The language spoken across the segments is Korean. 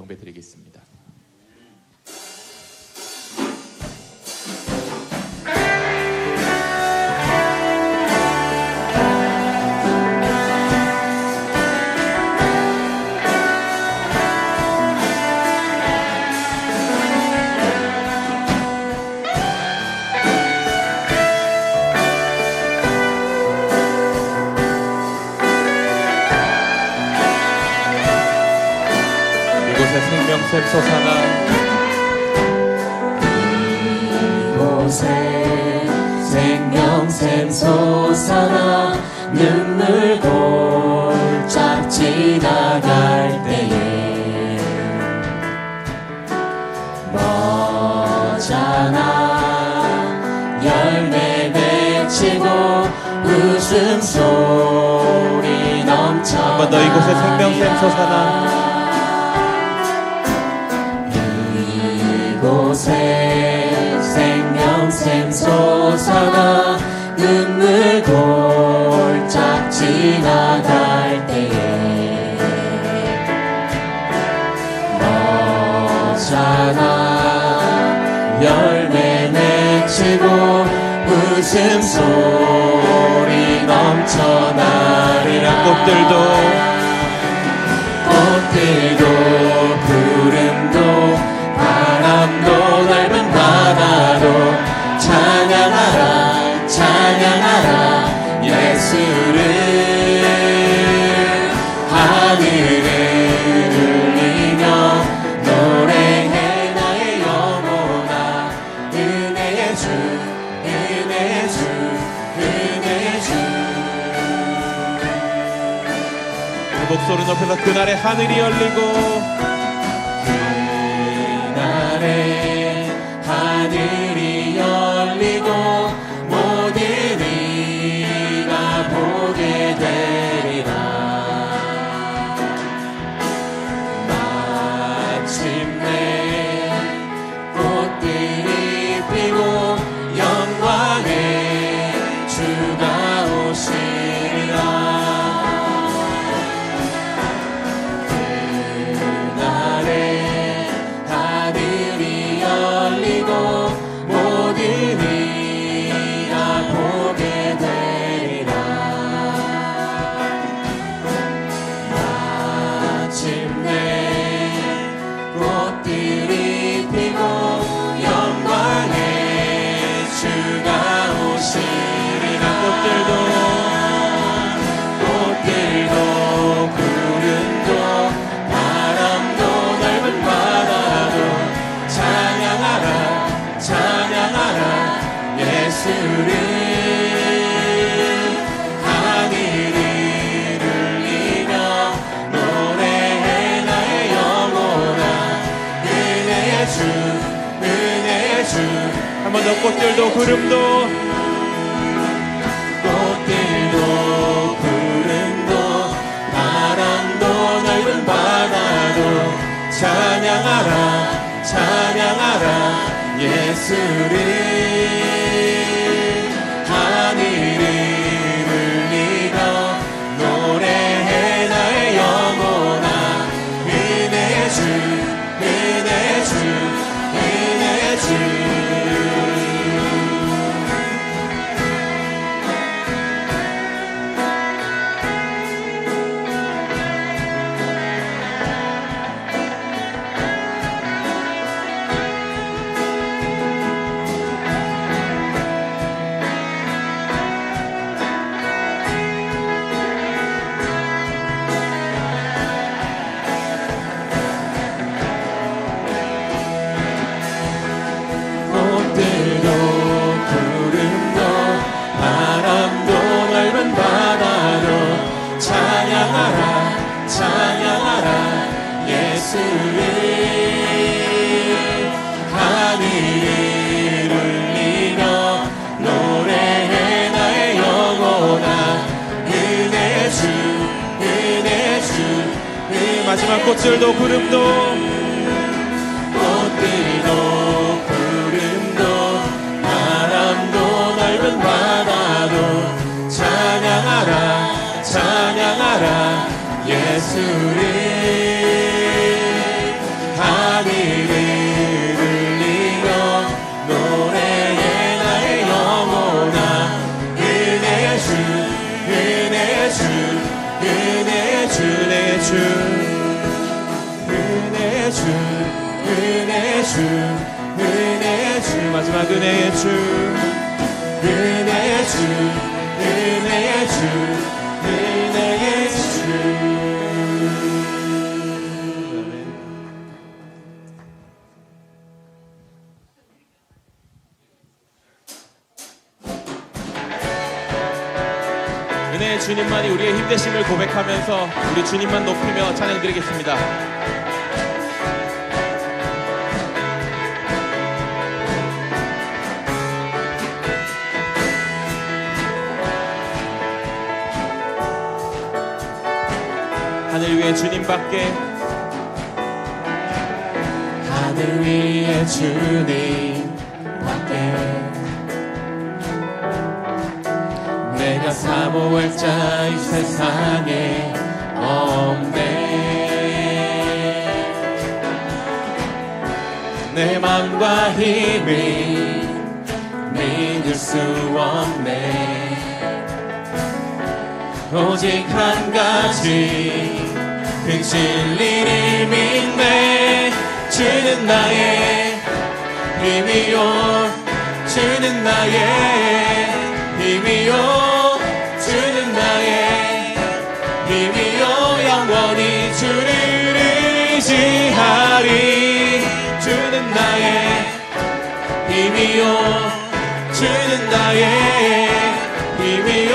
경배 드리겠습니다. 생명샘 솟아나 이곳에 생명샘 솟아나 눈물 골짝 지나갈 때에 머잖아 열매 맺히고 웃음소리 넘쳐 한 번 더 이곳에 생명샘 솟아나 이곳에 생명샘 솟아나 눈물 골짝 지나갈 때에 머잖아 열매 맺히고 웃음소리 넘쳐나리라 꽃들도 구름도 바람도 넓은 바다도 찬양하라 찬양하라 예수를 하늘을 울리며 노래해 나의 영혼아 은혜의 주 은혜의 주 은혜의 주 그 목소리 높여서 그날의 하늘이 열리고 하늘이 열리고 모든 이가 보게 되리라 마침내 꽃들이 피고 영광의 주가 오시리라 꽃들도 구름도 바람도 넓은 바다도 찬양하라 찬양하라 예수를 하늘을 울리며 노래해 나의 영혼아 은혜의 주 은혜의 주 한 번 더 꽃들도 구름도 구름도 바람도 넓은 바다도 찬양하라 찬양하라 예수를 하늘을 울리며 노래해 나의 영혼아 은혜의 주 은혜의 주 은혜의 주 하늘을 울리며 노래해 나의 영혼아 은혜의 주 은혜의 주 마지막 꽃들도 구름도 바람도 넓은 바다도 찬양하라 찬양하라 예수를 하늘을 울리며 노래해 나의 영혼아 은혜의 주 은혜의 주 은혜의 주 은혜의 주 은혜의 주 은혜의 주 은혜의 주 마지막 은혜의 주 은혜의 주 은혜의 주 은혜의 주 은혜의 주님만이 우리의 힘되심을 고백하면서 우리 주님만 높이며 찬양 드리겠습니다. 하늘 위에 주님밖에 하늘 위에 주님밖에 내가 사모할 자 이 세상에 없네 내 맘과 힘이 믿을 수 없네 오직 한 가지 그 진리를 믿네 주는 나의 힘이요 주는 나의 힘이요 주는 나의 힘이요 영원히 주를 의지하리 주는 나의 힘이요 주는 나의 힘이요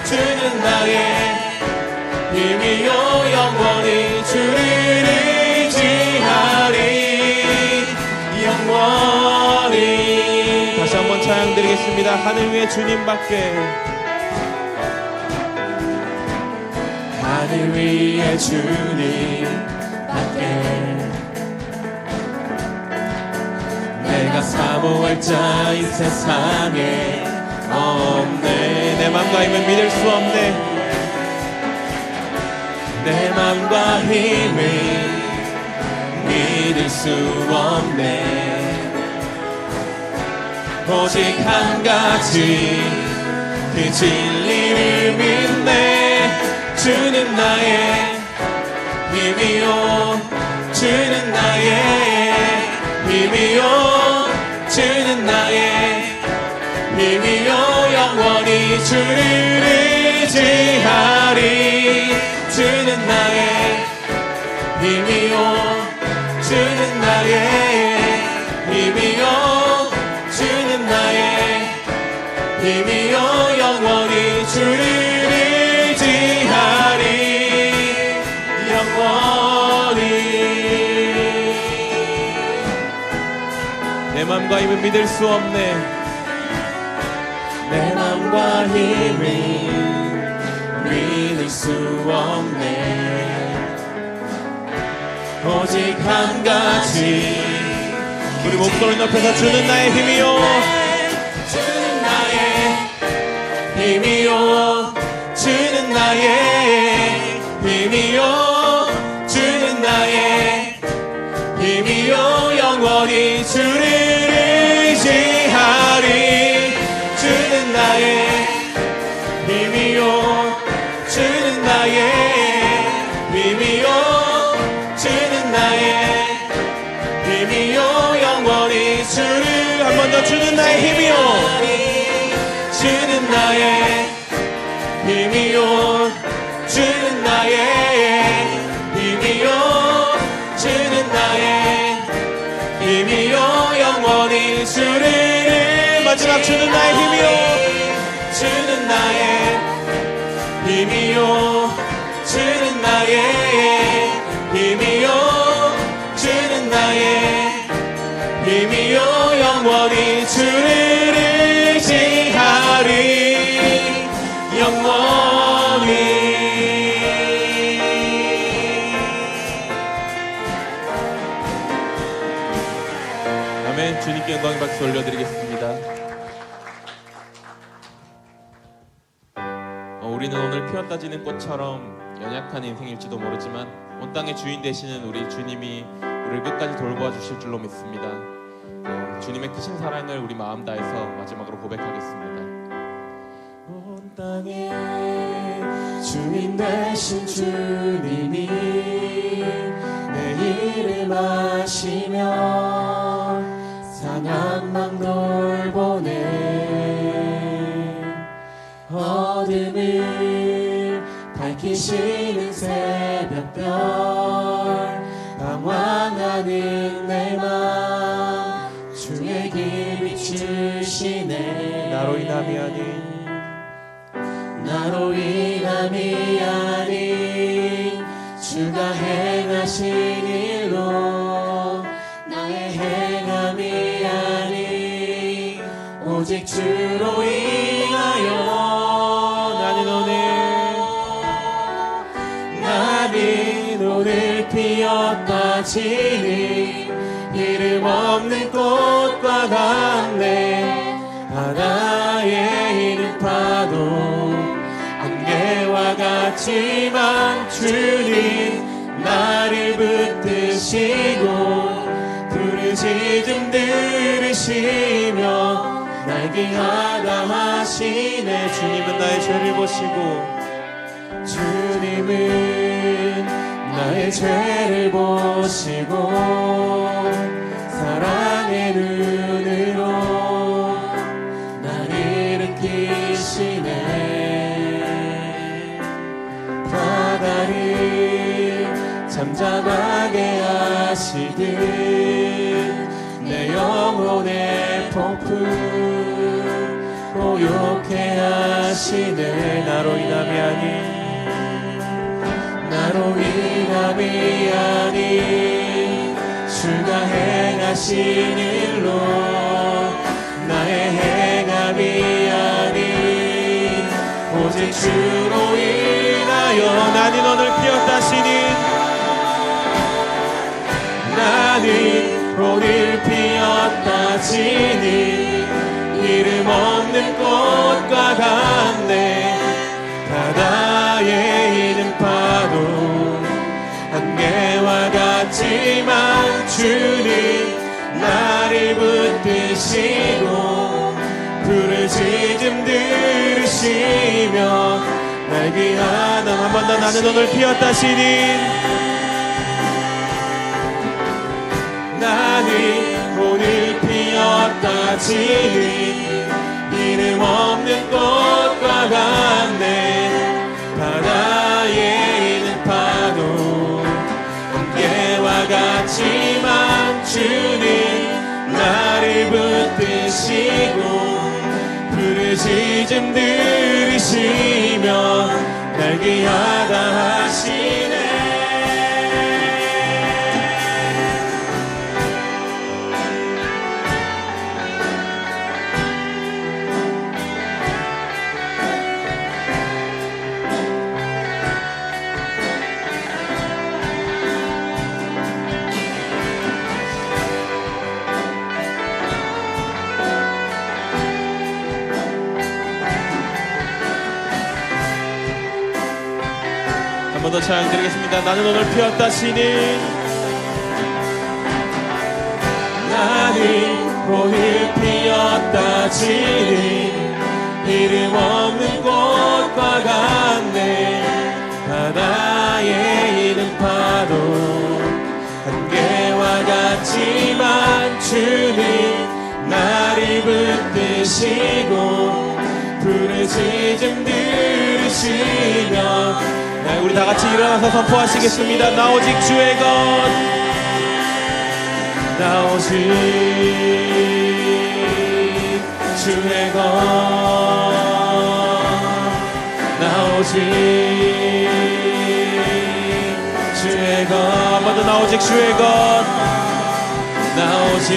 주는 나의 힘이요 영원히 주를 의지하리 영원히 다시 한번 찬양 드리겠습니다. 하늘 위에 주님밖에 하늘 위에 주님밖에 내가 사모할 자 이 세상에 없네 내 맘과 힘을 믿을 수 없네 내 맘과 힘을 믿을 수 없네 오직 한 가지 그 진리를 믿네 주는 나의 힘이요 주는 나의 힘이요 주는 나의 힘이요 영원히 주를 의지하리 주는 나의 힘이요 주는 나의 힘이요 주는 나의 힘이요 영원히 주를 의지하리 영원히 내 맘과 힘을 믿을 수 없네 내 맘과 힘을 믿을 수 없네 오직 한 가지 우리 목소리 높여서 주는 나의 힘이요 주는 나의 힘이요 주는 나의 힘이요 주는 나의 힘이요 영원히 주를 의지하리 주는 나의 힘이요 주는 나의 힘이요 주는 나의 힘이요 영원히 주를 한 번 더 주는 나의 힘이요 주는 나의 힘이요 주는 나의 힘이요 주는 나의 힘이요 영원히 주를 마지막 주는 나의 힘이요 주는 나의 힘이요 주는 나의 힘이요 주는 나의 힘이요 영원히 주를 의지하리 영원히 아멘. 주님께 영광의 박수 올려드리겠습니다. 우리는 오늘 피었다 지는 꽃처럼 연약한 인생일지도 모르지만 온 땅의 주인 되시는 우리 주님이 우리를 끝까지 돌보아 주실 줄로 믿습니다. 주님의 크신 사랑을 우리 마음 다해서 마지막으로 고백하겠습니다. 온 땅에 주인 되신 주님이 내 이름 아시며 상한망 돌보네. 어둠을 밝히시는 새벽별 방황하는 내 맘 주의 길 비추시네. 나로 인함이 아닌 나로 인함이 아닌 주가 행하신 일로 나의 행함이 아닌 오직 주로 인하여 나는 오늘 피었다 지는 이름 없는 꽃과 같네. 바다에 있는 파도 안개와 같지만 주님 나를 붙드시고 부르짖음 들으시며 날 귀하다 하시네. 주님은 나의 죄를 보시고 주님은 나의 죄를 보시고 사랑의 눈으로 나를 느끼시네. 바다를 잠잠하게 하시듯 내 영혼의 폭풍 고요케 하시네. 나로 인함이 아닌 나로 인함이 아닌 주가 행하신 일로 나의 행함이 아닌 오직 주로 인하여 나는 오늘 피었다 시는 나는 오늘 피었다 지는 이름 없는 꽃과 같네. 바다에 있는 파도 안개와 같지만 주는 나를 붙드시고 부르짖음 들으시며 날 귀하다. 한 번 더 나는 오늘 피었다 시는 나는 오늘 피었다 지는 이름 없는 꽃과 같네. 바다에 있는 파도 안개와 같지만 주는 나를 붙드시고 부르짖음 들으시며 날 귀하다 하시네. 한 번 더 찬양 드리겠습니다. 나는 오늘 피었다 시는 나는 오늘 피었다 지는 이름 없는 꽃과 같네. 바다에 있는 파도 안개와 같지만 주는 나를 붙드시고 부르짖음 들으시며. 우리 다 같이 일어나서 선포하시겠습니다. 나 오직 주의 것, 나 오직 주의 것, 나 오직 주의 것. 한 번 더 나 오직 주의 것, 나 오직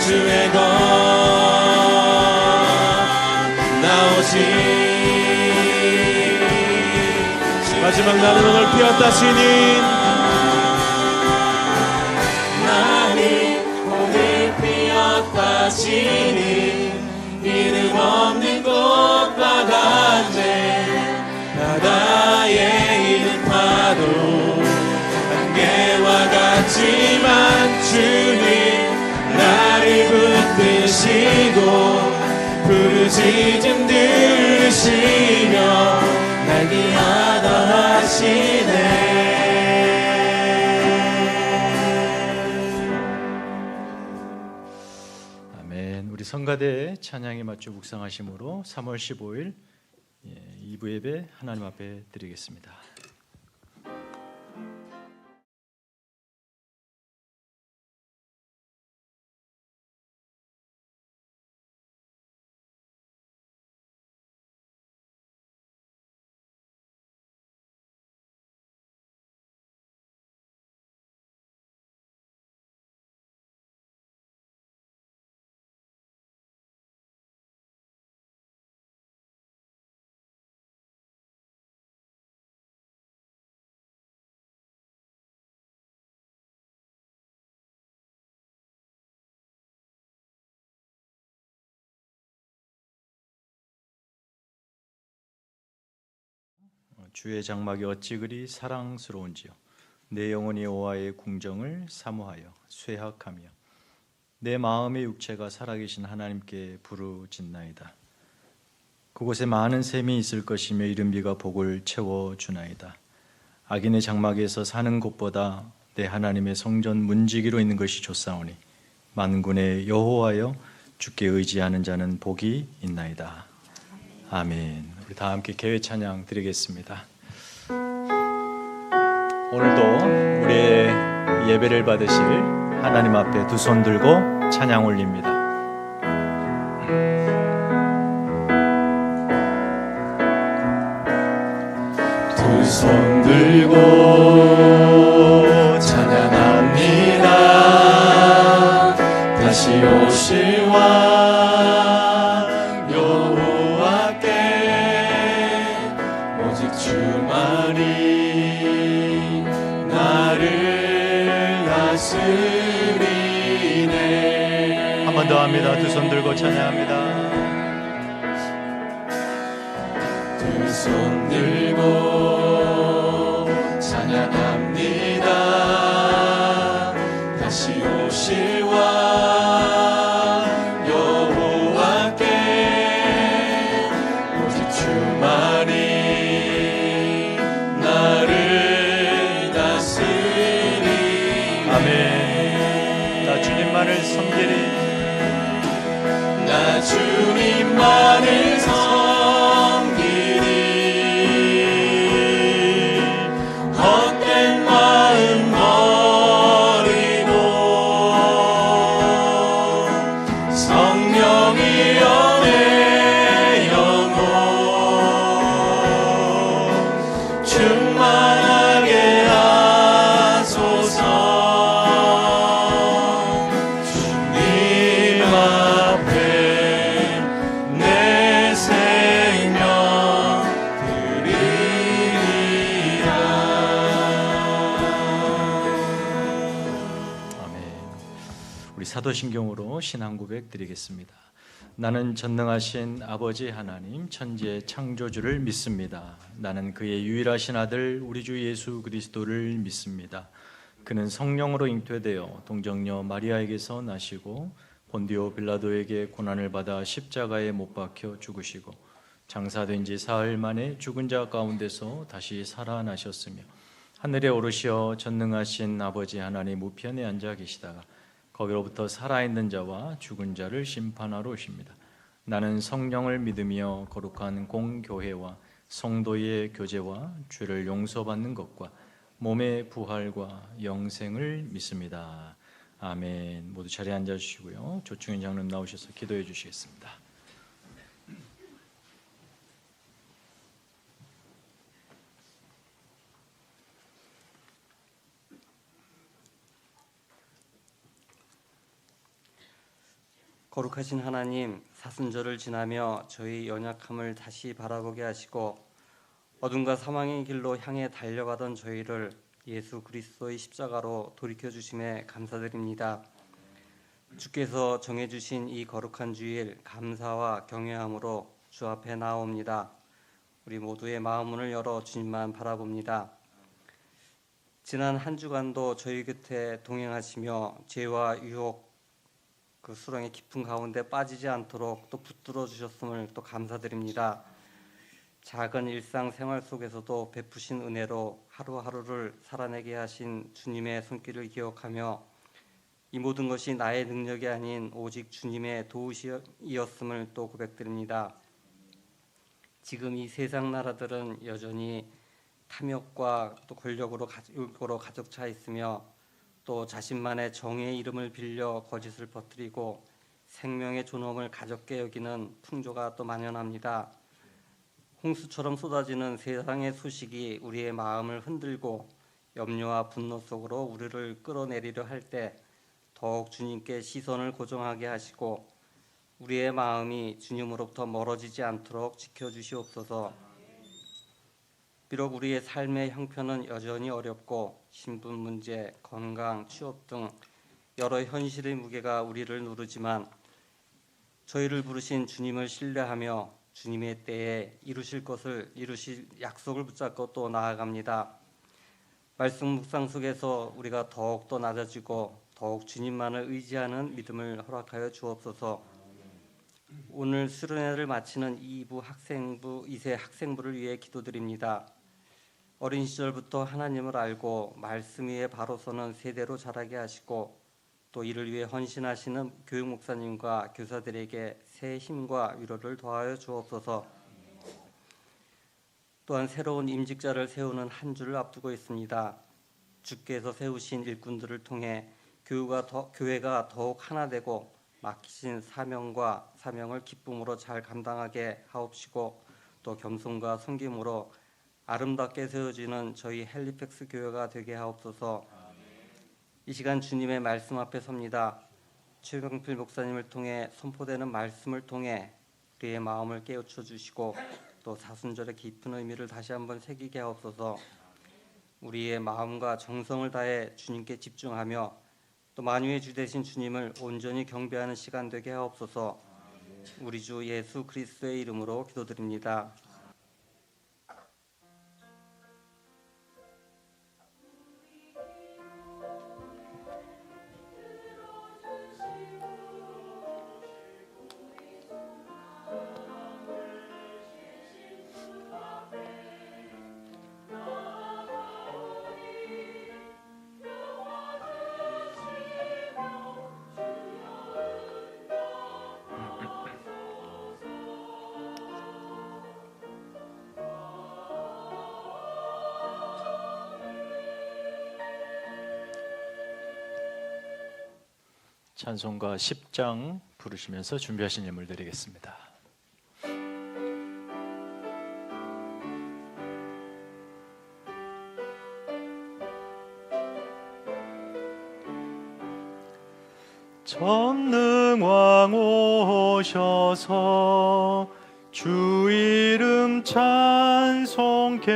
주의 것, 나 오직. 마지막 나는 오늘 피었다 시는 나는 오늘 피었다 지는 이름 없는 꽃과 같네. 바다에 있는 파도 주님 나를 붙드시고 부르짖음 들으시며 날 귀하다 하시네. 아멘. 우리 성가대 찬양에 맞춰 묵상하심으로 3월 15일 2부 예배 하나님 앞에 드리겠습니다. 주의 장막이 어찌 그리 사랑스러운지요. 내 영혼이 여호와의 궁정을 사모하여 쇠학하며 내 마음의 육체가 살아계신 하나님께 부르짖나이다. 그곳에 많은 샘이 있을 것이며 이른 비가 복을 채워주나이다. 악인의 장막에서 사는 곳보다 내 하나님의 성전 문지기로 있는 것이 좋사오니 만군의 여호와여 주께 의지하는 자는 복이 있나이다. 아멘. 우리 다 함께 개회 찬양 드리겠습니다. 오늘도 우리의 예배를 받으실 하나님 앞에 두 손 들고 찬양 올립니다. 두 손 들고 찬양합니다. 다시 오실 왕 여호와께 오직 주만이 나를 다스리네. 한 번 더 합니다. 두 손 들고 찬양합니다. 두 손 들고 찬양합니다. 다시 오실 왕 여호와께 오직 주만이 나를 다스리네. 아멘. 나 주님만을 섬기리. 나 주님만을 섬기리. 헛된 마음 버리고 성령이여 내 영혼 충만하게 하소서. 주님 앞에 내 생명 드리리라. 아멘. 우리 사도신경으로 신앙 고백 드리겠습니다. 나는 전능하신 아버지 하나님 천지의 창조주를 믿습니다. 나는 그의 유일하신 아들 우리 주 예수 그리스도를 믿습니다. 그는 성령으로 잉태되어 동정녀 마리아에게서 나시고 본디오 빌라도에게 고난을 받아 십자가에 못 박혀 죽으시고 장사된 지 사흘 만에 죽은 자 가운데서 다시 살아나셨으며 하늘에 오르시어 전능하신 아버지 하나님 우편에 앉아 계시다가 거기로부터 살아있는 자와 죽은 자를 심판하러 오십니다. 나는 성령을 믿으며 거룩한 공교회와 성도의 교제와 죄를 용서받는 것과 몸의 부활과 영생을 믿습니다. 아멘. 모두 자리에 앉아주시고요. 조충현 장로님 나오셔서 기도해 주시겠습니다. 거룩하신 하나님, 사순절을 지나며 저희 연약함을 다시 바라보게 하시고 어둠과 사망의 길로 향해 달려가던 저희를 예수 그리스도의 십자가로 돌이켜 주심에 감사드립니다. 주께서 정해주신 이 거룩한 주일 감사와 경외함으로 주 앞에 나옵니다. 우리 모두의 마음 문을 열어 주님만 바라봅니다. 지난 한 주간도 저희 곁에 동행하시며 죄와 유혹 그 수렁의 깊은 가운데 빠지지 않도록 또 붙들어 주셨음을 또 감사드립니다. 작은 일상생활 속에서도 베푸신 은혜로 하루하루를 살아내게 하신 주님의 손길을 기억하며 이 모든 것이 나의 능력이 아닌 오직 주님의 도우시었음을 또 고백드립니다. 지금 이 세상 나라들은 여전히 탐욕과 또 권력으로 가득 차 있으며 또 자신만의 정의의 이름을 빌려 거짓을 퍼뜨리고 생명의 존엄을 가볍게 여기는 풍조가 또 만연합니다. 홍수처럼 쏟아지는 세상의 소식이 우리의 마음을 흔들고 염려와 분노 속으로 우리를 끌어내리려 할 때 더욱 주님께 시선을 고정하게 하시고 우리의 마음이 주님으로부터 멀어지지 않도록 지켜주시옵소서. 비록 우리의 삶의 형편은 여전히 어렵고 신분 문제, 건강, 취업 등 여러 현실의 무게가 우리를 누르지만 저희를 부르신 주님을 신뢰하며 주님의 때에 이루실 약속을 붙잡고 또 나아갑니다. 말씀 묵상 속에서 우리가 더욱 더 낮아지고 더욱 주님만을 의지하는 믿음을 허락하여 주옵소서. 오늘 수련회를 마치는 2세 학생부를 위해 기도드립니다. 어린 시절부터 하나님을 알고 말씀 위에 바로 서는 세대로 자라게 하시고 또 이를 위해 헌신하시는 교육 목사님과 교사들에게 새 힘과 위로를 더하여 주옵소서. 또한 새로운 임직자를 세우는 한 주를 앞두고 있습니다. 주께서 세우신 일꾼들을 통해 교회가 더욱 하나 되고 맡기신 사명을 기쁨으로 잘 감당하게 하옵시고 또 겸손과 섬김으로 아름답게 세워지는 저희 헬리팩스 교회가 되게 하옵소서. 이 시간 주님의 말씀 앞에 섭니다. 최병필 목사님을 통해 선포되는 말씀을 통해 우리의 마음을 깨우쳐 주시고 또 사순절의 깊은 의미를 다시 한번 새기게 하옵소서. 우리의 마음과 정성을 다해 주님께 집중하며 또 만유의 주 되신 주님을 온전히 경배하는 시간 되게 하옵소서. 우리 주 예수 그리스도의 이름으로 기도드립니다. 찬송가 10장 부르시면서 준비하신 예물 드리겠습니다. 전능왕 오셔서 주 이름 찬송케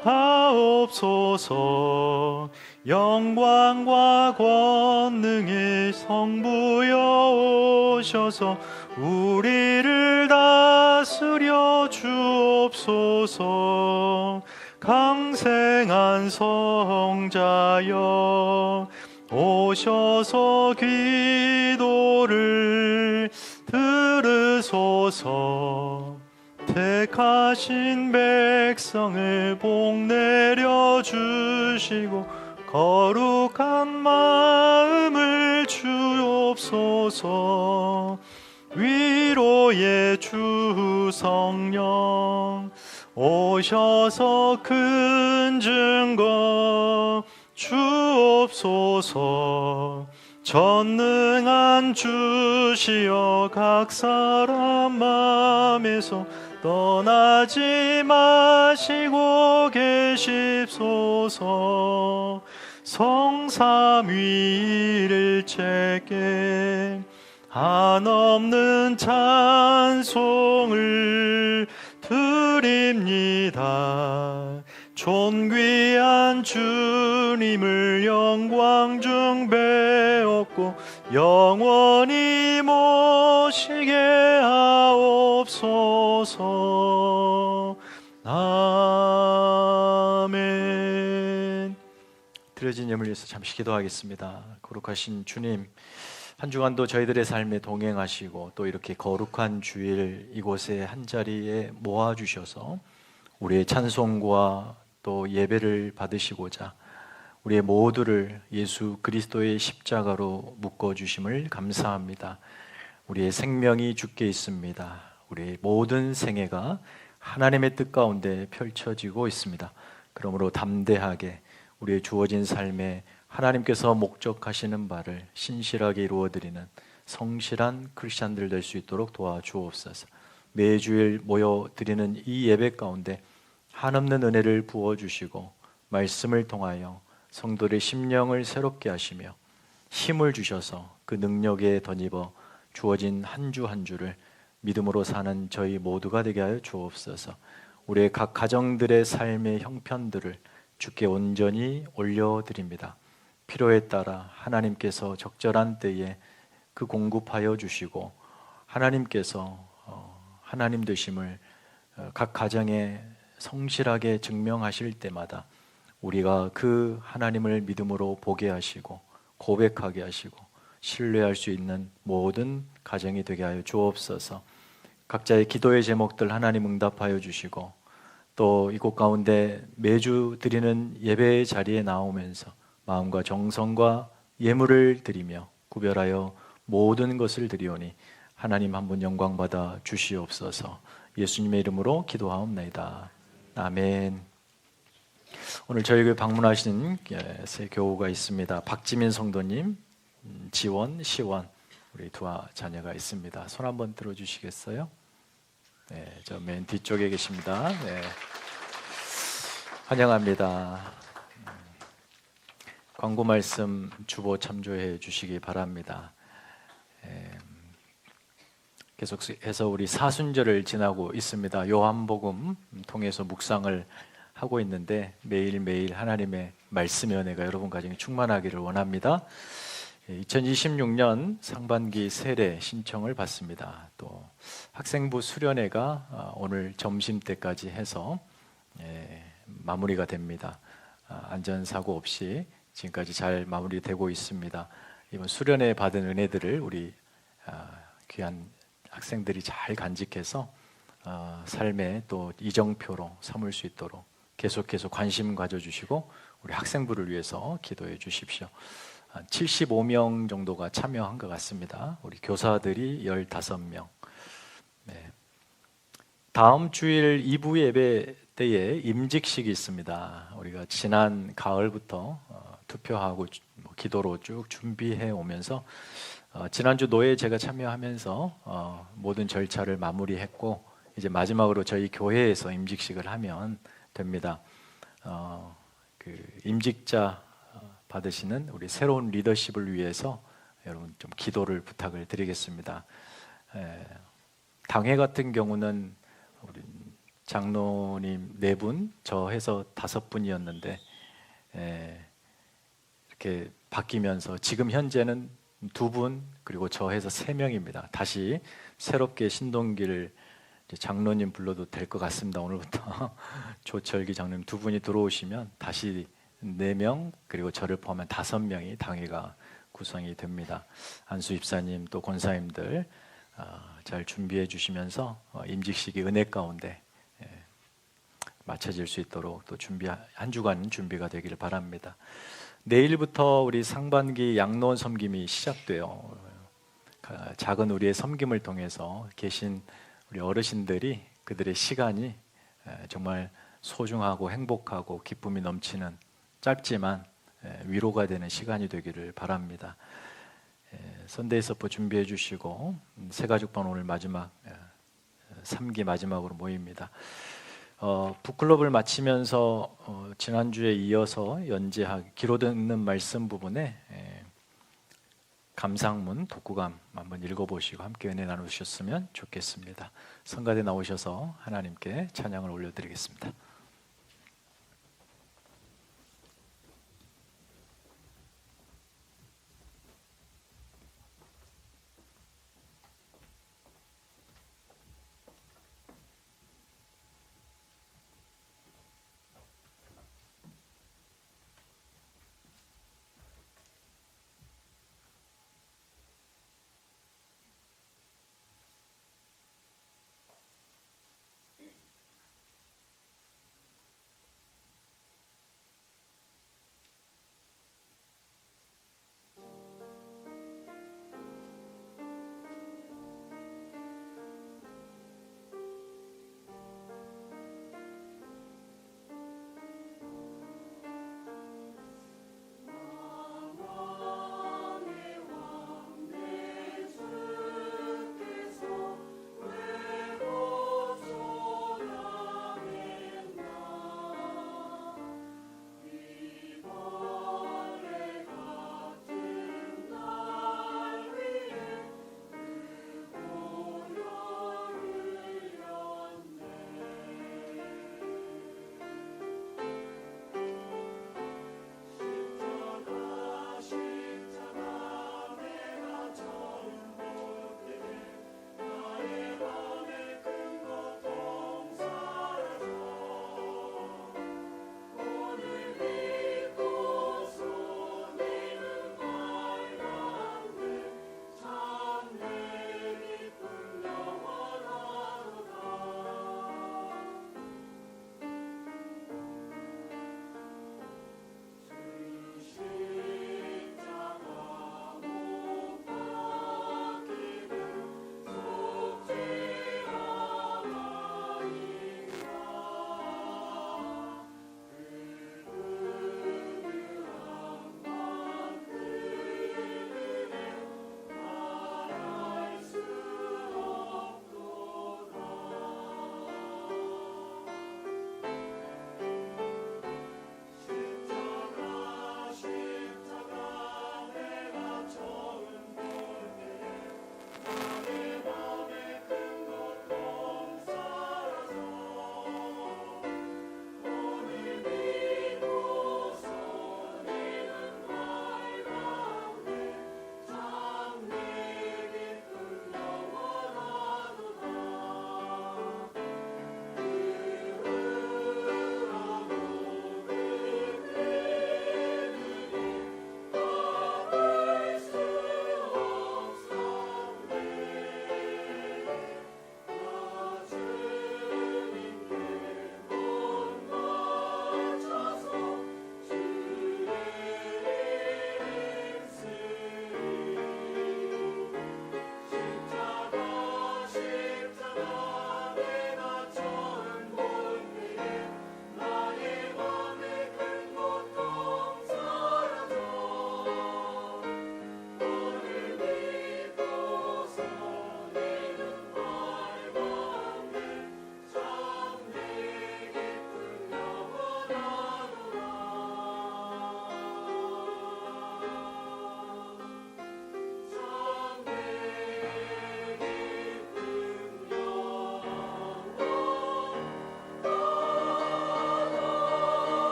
하옵소서. 영광과 권능의 성부여 오셔서 우리를 다스려 주옵소서. 강생한 성자여 오셔서 기도를 들으소서. 택하신 백성을 복내려 주시고 거룩한 마음을 주옵소서. 위로의 주 성령 오셔서 큰 증거 주옵소서. 전능한 주시여 각 사람 마음에서 떠나지 마시고 계십소서. 성삼위일체께 한없는 찬송을 드립니다. 존귀한 주님을 영광 중 배웠고 영원히 모시게 하옵소서. 아멘. 드려진 예물 위해서 잠시 기도하겠습니다. 거룩하신 주님, 한 주간도 저희들의 삶에 동행하시고 또 이렇게 거룩한 주일 이곳에 한자리에 모아주셔서 우리의 찬송과 또 예배를 받으시고자 우리의 모두를 예수 그리스도의 십자가로 묶어주심을 감사합니다. 우리의 생명이 주께 있습니다. 우리의 모든 생애가 하나님의 뜻 가운데 펼쳐지고 있습니다. 그러므로 담대하게 우리의 주어진 삶에 하나님께서 목적하시는 바를 신실하게 이루어드리는 성실한 크리스찬들 될 수 있도록 도와주옵소서. 매주일 모여드리는 이 예배 가운데 한없는 은혜를 부어주시고 말씀을 통하여 성도의 심령을 새롭게 하시며 힘을 주셔서 그 능력에 덧입어 주어진 한 주 한 주를 믿음으로 사는 저희 모두가 되게 하여 주옵소서. 우리의 각 가정들의 삶의 형편들을 주께 온전히 올려드립니다. 필요에 따라 하나님께서 적절한 때에 그 공급하여 주시고 하나님께서 하나님 되심을 각 가정에 성실하게 증명하실 때마다 우리가 그 하나님을 믿음으로 보게 하시고 고백하게 하시고 신뢰할 수 있는 모든 가정이 되게 하여 주옵소서. 각자의 기도의 제목들 하나님 응답하여 주시고 또 이곳 가운데 매주 드리는 예배의 자리에 나오면서 마음과 정성과 예물을 드리며 구별하여 모든 것을 드리오니 하나님 한 분 영광 받아 주시옵소서. 예수님의 이름으로 기도하옵나이다. 아멘. 오늘 저희 교회 방문하신 새 교우가 있습니다. 박지민 성도님, 지원, 시원 우리 두 자녀가 있습니다. 손 한번 들어주시겠어요? 네, 저 맨 뒤쪽에 계십니다. 네. 환영합니다. 광고 말씀 주보 참조해 주시기 바랍니다. 계속해서 우리 사순절을 지나고 있습니다. 요한복음 통해서 묵상을 하고 있는데 매일매일 하나님의 말씀의 은혜가 여러분 가정에 충만하기를 원합니다. 2026년 상반기 세례 신청을 받습니다. 또 학생부 수련회가 오늘 점심때까지 해서 마무리가 됩니다. 안전사고 없이 지금까지 잘 마무리되고 있습니다. 이번 수련회 받은 은혜들을 우리 귀한 학생들이 잘 간직해서 삶의 또 이정표로 삼을 수 있도록 계속해서 관심 가져주시고 우리 학생부를 위해서 기도해 주십시오. 75명 정도가 참여한 것 같습니다. 우리 교사들이 15명. 네. 다음 주일 2부 예배 때에 임직식이 있습니다. 우리가 지난 가을부터 투표하고 기도로 쭉 준비해 오면서 지난주 노예 제가 참여하면서 모든 절차를 마무리했고 이제 마지막으로 저희 교회에서 임직식을 하면 됩니다. 그 임직자 받으시는 우리 새로운 리더십을 위해서 여러분 좀 기도를 부탁을 드리겠습니다. 당회 같은 경우는 우리 장로님 4분, 저 해서 5분이었는데 이렇게 바뀌면서 지금 현재는 2분 그리고 저 해서 3명입니다. 다시 새롭게 신동기를 장로님 불러도 될 것 같습니다. 오늘부터 조철기 장로님 2분이 들어오시면 다시 4명 그리고 저를 포함한 5명이 당회가 구성이 됩니다. 안수 입사님 또 권사님들 잘 준비해 주시면서 임직식이 은혜 가운데 맞춰질 수 있도록 또 한 주간 준비가 되기를 바랍니다. 내일부터 우리 상반기 양로원 섬김이 시작돼요. 작은 우리의 섬김을 통해서 계신 우리 어르신들이 그들의 시간이 정말 소중하고 행복하고 기쁨이 넘치는 짧지만 위로가 되는 시간이 되기를 바랍니다. 선데이 서퍼 준비해 주시고 새가족반 오늘 마지막 3기 마지막으로 모입니다. 북클럽을 마치면서 지난주에 이어서 기로 듣는 말씀 부분에 감상문, 독후감 한번 읽어보시고 함께 은혜 나누셨으면 좋겠습니다. 성가대 나오셔서 하나님께 찬양을 올려드리겠습니다.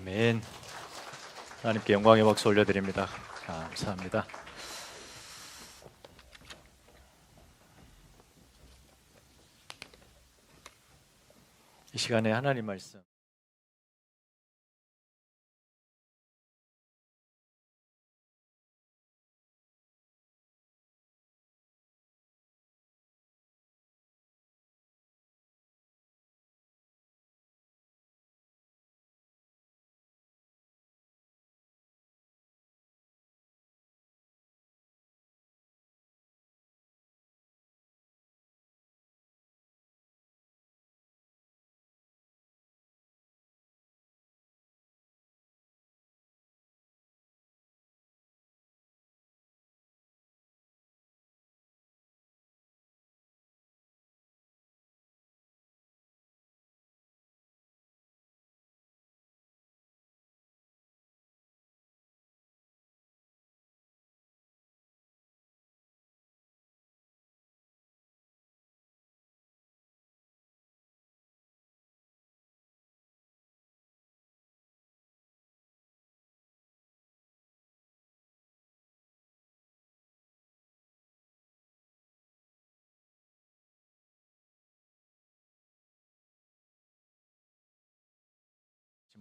아멘. 하나님께 영광의 박수 올려드립니다. 감사합니다. 이 시간에 하나님 말씀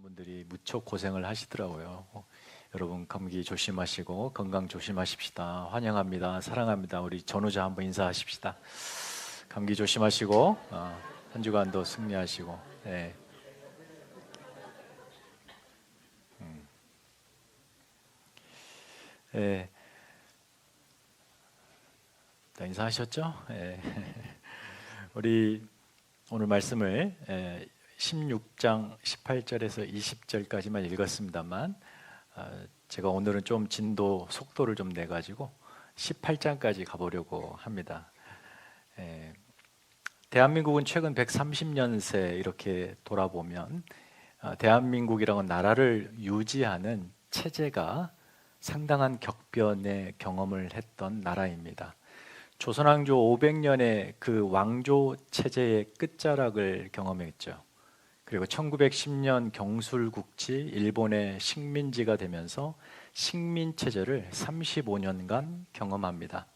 분들이 무척 고생을 하시더라고요. 여러분 감기 조심하시고 건강 조심하십시다. 환영합니다. 사랑합니다. 우리 전우자 한번 인사하십시다. 감기 조심하시고 한 주간도 승리하시고. 네. 네. 다 인사하셨죠? 네. 우리 오늘 말씀을 16장 18절에서 20절까지만 읽었습니다만 제가 오늘은 좀 진도 속도를 좀 내가지고 18장까지 가보려고 합니다. 대한민국은 최근 130년 새 이렇게 돌아보면 대한민국이라는 나라를 유지하는 체제가 상당한 격변의 경험을 했던 나라입니다. 조선왕조 500년의 그 왕조 체제의 끝자락을 경험했죠. 그리고 1910년 경술국지 일본의 식민지가 되면서 식민체제를 35년간 경험합니다.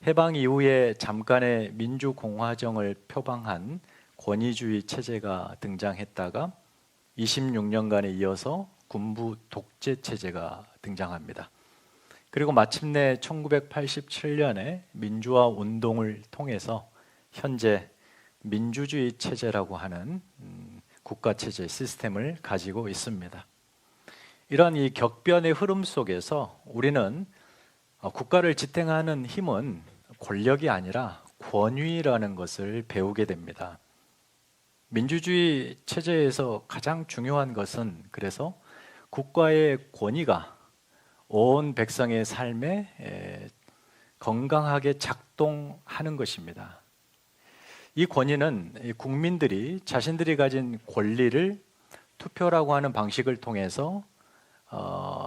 해방 이후에 잠깐의 민주공화정을 표방한 권위주의 체제가 등장했다가 26년간에 이어서 군부 독재 체제가 등장합니다. 그리고 마침내 1987년에 민주화 운동을 통해서 현재 민주주의 체제라고 하는 국가체제 시스템을 가지고 있습니다. 이런 이 격변의 흐름 속에서 우리는 국가를 지탱하는 힘은 권력이 아니라 권위라는 것을 배우게 됩니다. 민주주의 체제에서 가장 중요한 것은 그래서 국가의 권위가 온 백성의 삶에 건강하게 작동하는 것입니다. 이 권위는 국민들이 자신들이 가진 권리를 투표라고 하는 방식을 통해서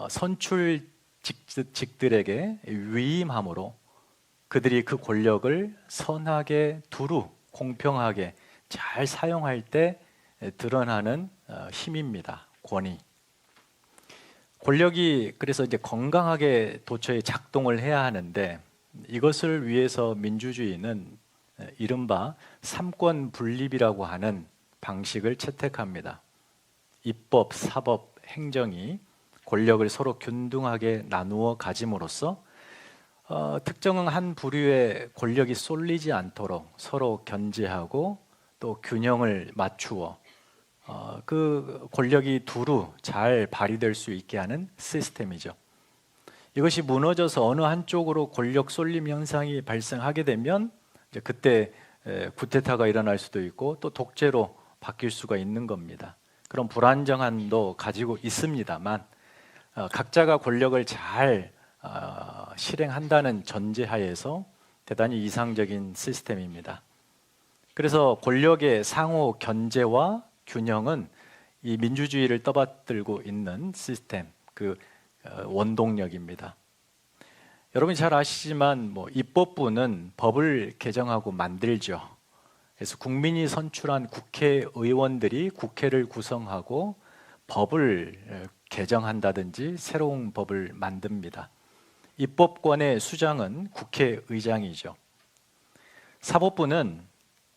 선출직들에게 위임함으로 그들이 그 권력을 선하게 두루 공평하게 잘 사용할 때 드러나는 힘입니다. 권위. 권력이 그래서 이제 건강하게 도처에 작동을 해야 하는데 이것을 위해서 민주주의는 이른바 삼권 분립이라고 하는 방식을 채택합니다. 입법, 사법, 행정이 권력을 서로 균등하게 나누어 가짐으로써 특정 한 부류의 권력이 쏠리지 않도록 서로 견제하고 또 균형을 맞추어 그 권력이 두루 잘 발휘될 수 있게 하는 시스템이죠. 이것이 무너져서 어느 한쪽으로 권력 쏠림 현상이 발생하게 되면 이제 그때 쿠데타가 일어날 수도 있고 또 독재로 바뀔 수가 있는 겁니다. 그런 불안정함도 가지고 있습니다만 각자가 권력을 잘 실행한다는 전제하에서 대단히 이상적인 시스템입니다. 그래서 권력의 상호 견제와 균형은 이 민주주의를 떠받들고 있는 시스템, 그 원동력입니다. 여러분이 잘 아시지만 입법부는 법을 개정하고 만들죠. 그래서 국민이 선출한 국회의원들이 국회를 구성하고 법을 개정한다든지 새로운 법을 만듭니다. 입법권의 수장은 국회의장이죠. 사법부는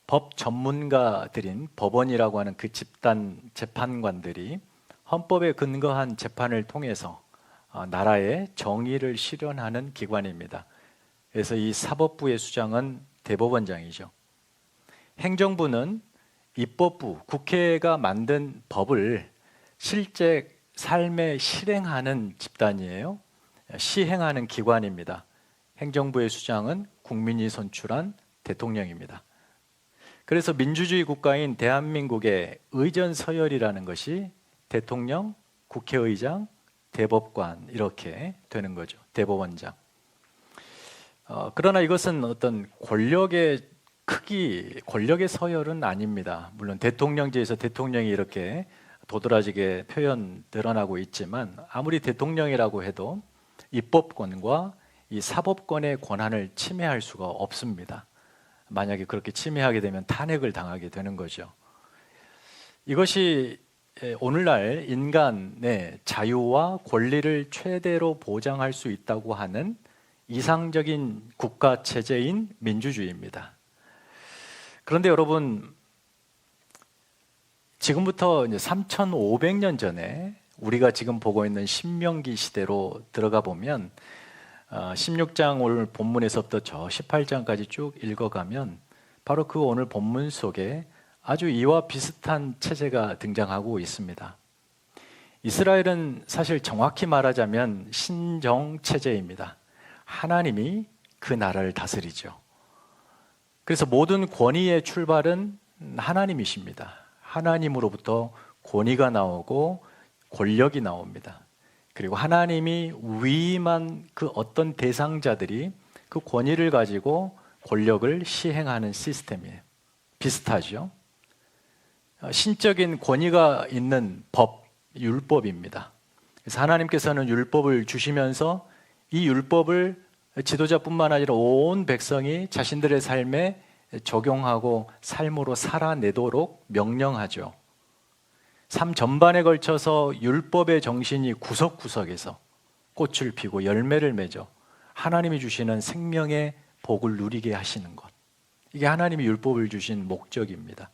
법 전문가들인 법원이라고 하는 그 집단 재판관들이 헌법에 근거한 재판을 통해서 나라의 정의를 실현하는 기관입니다. 그래서 이 사법부의 수장은 대법원장이죠. 행정부는 입법부, 국회가 만든 법을 실제 삶에 실행하는 집단이에요. 시행하는 기관입니다. 행정부의 수장은 국민이 선출한 대통령입니다. 그래서 민주주의 국가인 대한민국의 의전 서열이라는 것이 대통령, 국회의장, 대법관 이렇게 되는 거죠. 대법원장. 그러나 이것은 어떤 권력의 크기, 권력의 서열은 아닙니다. 물론 대통령제에서 대통령이 이렇게 도드라지게 표현 드러나고 있지만 아무리 대통령이라고 해도 입법권과 이 사법권의 권한을 침해할 수가 없습니다. 만약에 그렇게 침해하게 되면 탄핵을 당하게 되는 거죠. 이것이 오늘날 인간의 자유와 권리를 최대로 보장할 수 있다고 하는 이상적인 국가 체제인 민주주의입니다. 그런데 여러분, 지금부터 이제 3,500년 전에 우리가 지금 보고 있는 신명기 시대로 들어가 보면 16장 오늘 본문에서부터 저 18장까지 쭉 읽어가면 바로 그 오늘 본문 속에 아주 이와 비슷한 체제가 등장하고 있습니다. 이스라엘은 사실 정확히 말하자면 신정 체제입니다. 하나님이 그 나라를 다스리죠. 그래서 모든 권위의 출발은 하나님이십니다. 하나님으로부터 권위가 나오고 권력이 나옵니다. 그리고 하나님이 위임한 그 어떤 대상자들이 그 권위를 가지고 권력을 시행하는 시스템이에요. 비슷하죠. 신적인 권위가 있는 법, 율법입니다. 그래서 하나님께서는 율법을 주시면서 이 율법을 지도자뿐만 아니라 온 백성이 자신들의 삶에 적용하고 삶으로 살아내도록 명령하죠. 삶 전반에 걸쳐서 율법의 정신이 구석구석에서 꽃을 피고 열매를 맺어 하나님이 주시는 생명의 복을 누리게 하시는 것. 이게 하나님이 율법을 주신 목적입니다.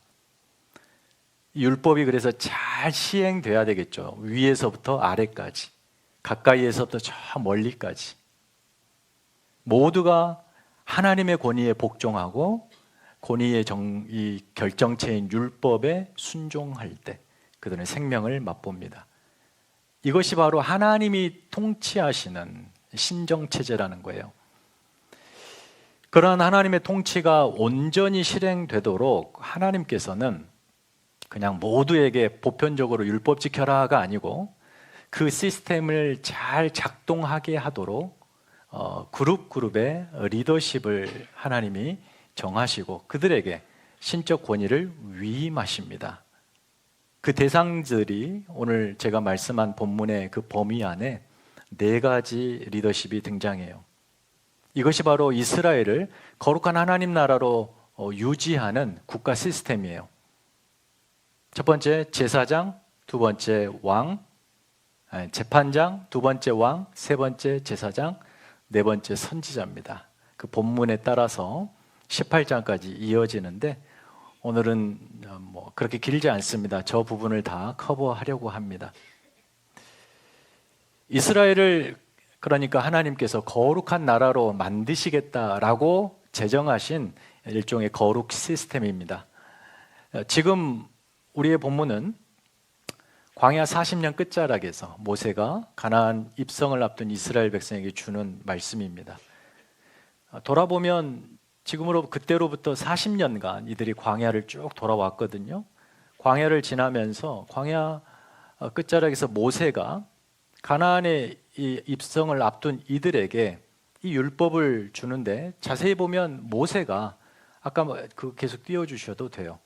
이 율법이 그래서 잘 시행돼야 되겠죠. 위에서부터 아래까지, 가까이에서부터 저 멀리까지. 모두가 하나님의 권위에 복종하고 권위의 이 결정체인 율법에 순종할 때 그들은 생명을 맛봅니다. 이것이 바로 하나님이 통치하시는 신정체제라는 거예요. 그러한 하나님의 통치가 온전히 실행되도록 하나님께서는 그냥 모두에게 보편적으로 율법 지켜라가 아니고 그 시스템을 잘 작동하게 하도록 그룹의 리더십을 하나님이 정하시고 그들에게 신적 권위를 위임하십니다. 그 대상들이 오늘 제가 말씀한 본문의 그 범위 안에 4가지 리더십이 등장해요. 이것이 바로 이스라엘을 거룩한 하나님 나라로 유지하는 국가 시스템이에요. 첫 번째 제사장, 두 번째 왕, 재판장, 두 번째 왕, 세 번째 제사장, 네 번째 선지자입니다. 그 본문에 따라서 18장까지 이어지는데 오늘은 그렇게 길지 않습니다. 저 부분을 다 커버하려고 합니다. 이스라엘을 그러니까 하나님께서 거룩한 나라로 만드시겠다라고 제정하신 일종의 거룩 시스템입니다. 지금 우리의 본문은 광야 40년 끝자락에서 모세가 가나안 입성을 앞둔 이스라엘 백성에게 주는 말씀입니다. 돌아보면 지금으로 그때로부터 40년간 이들이 광야를 쭉 돌아왔거든요. 광야를 지나면서 광야 끝자락에서 모세가 가나안의 이 입성을 앞둔 이들에게 이 율법을 주는데 자세히 보면 모세가 아까 그 계속 띄워주셔도 돼요.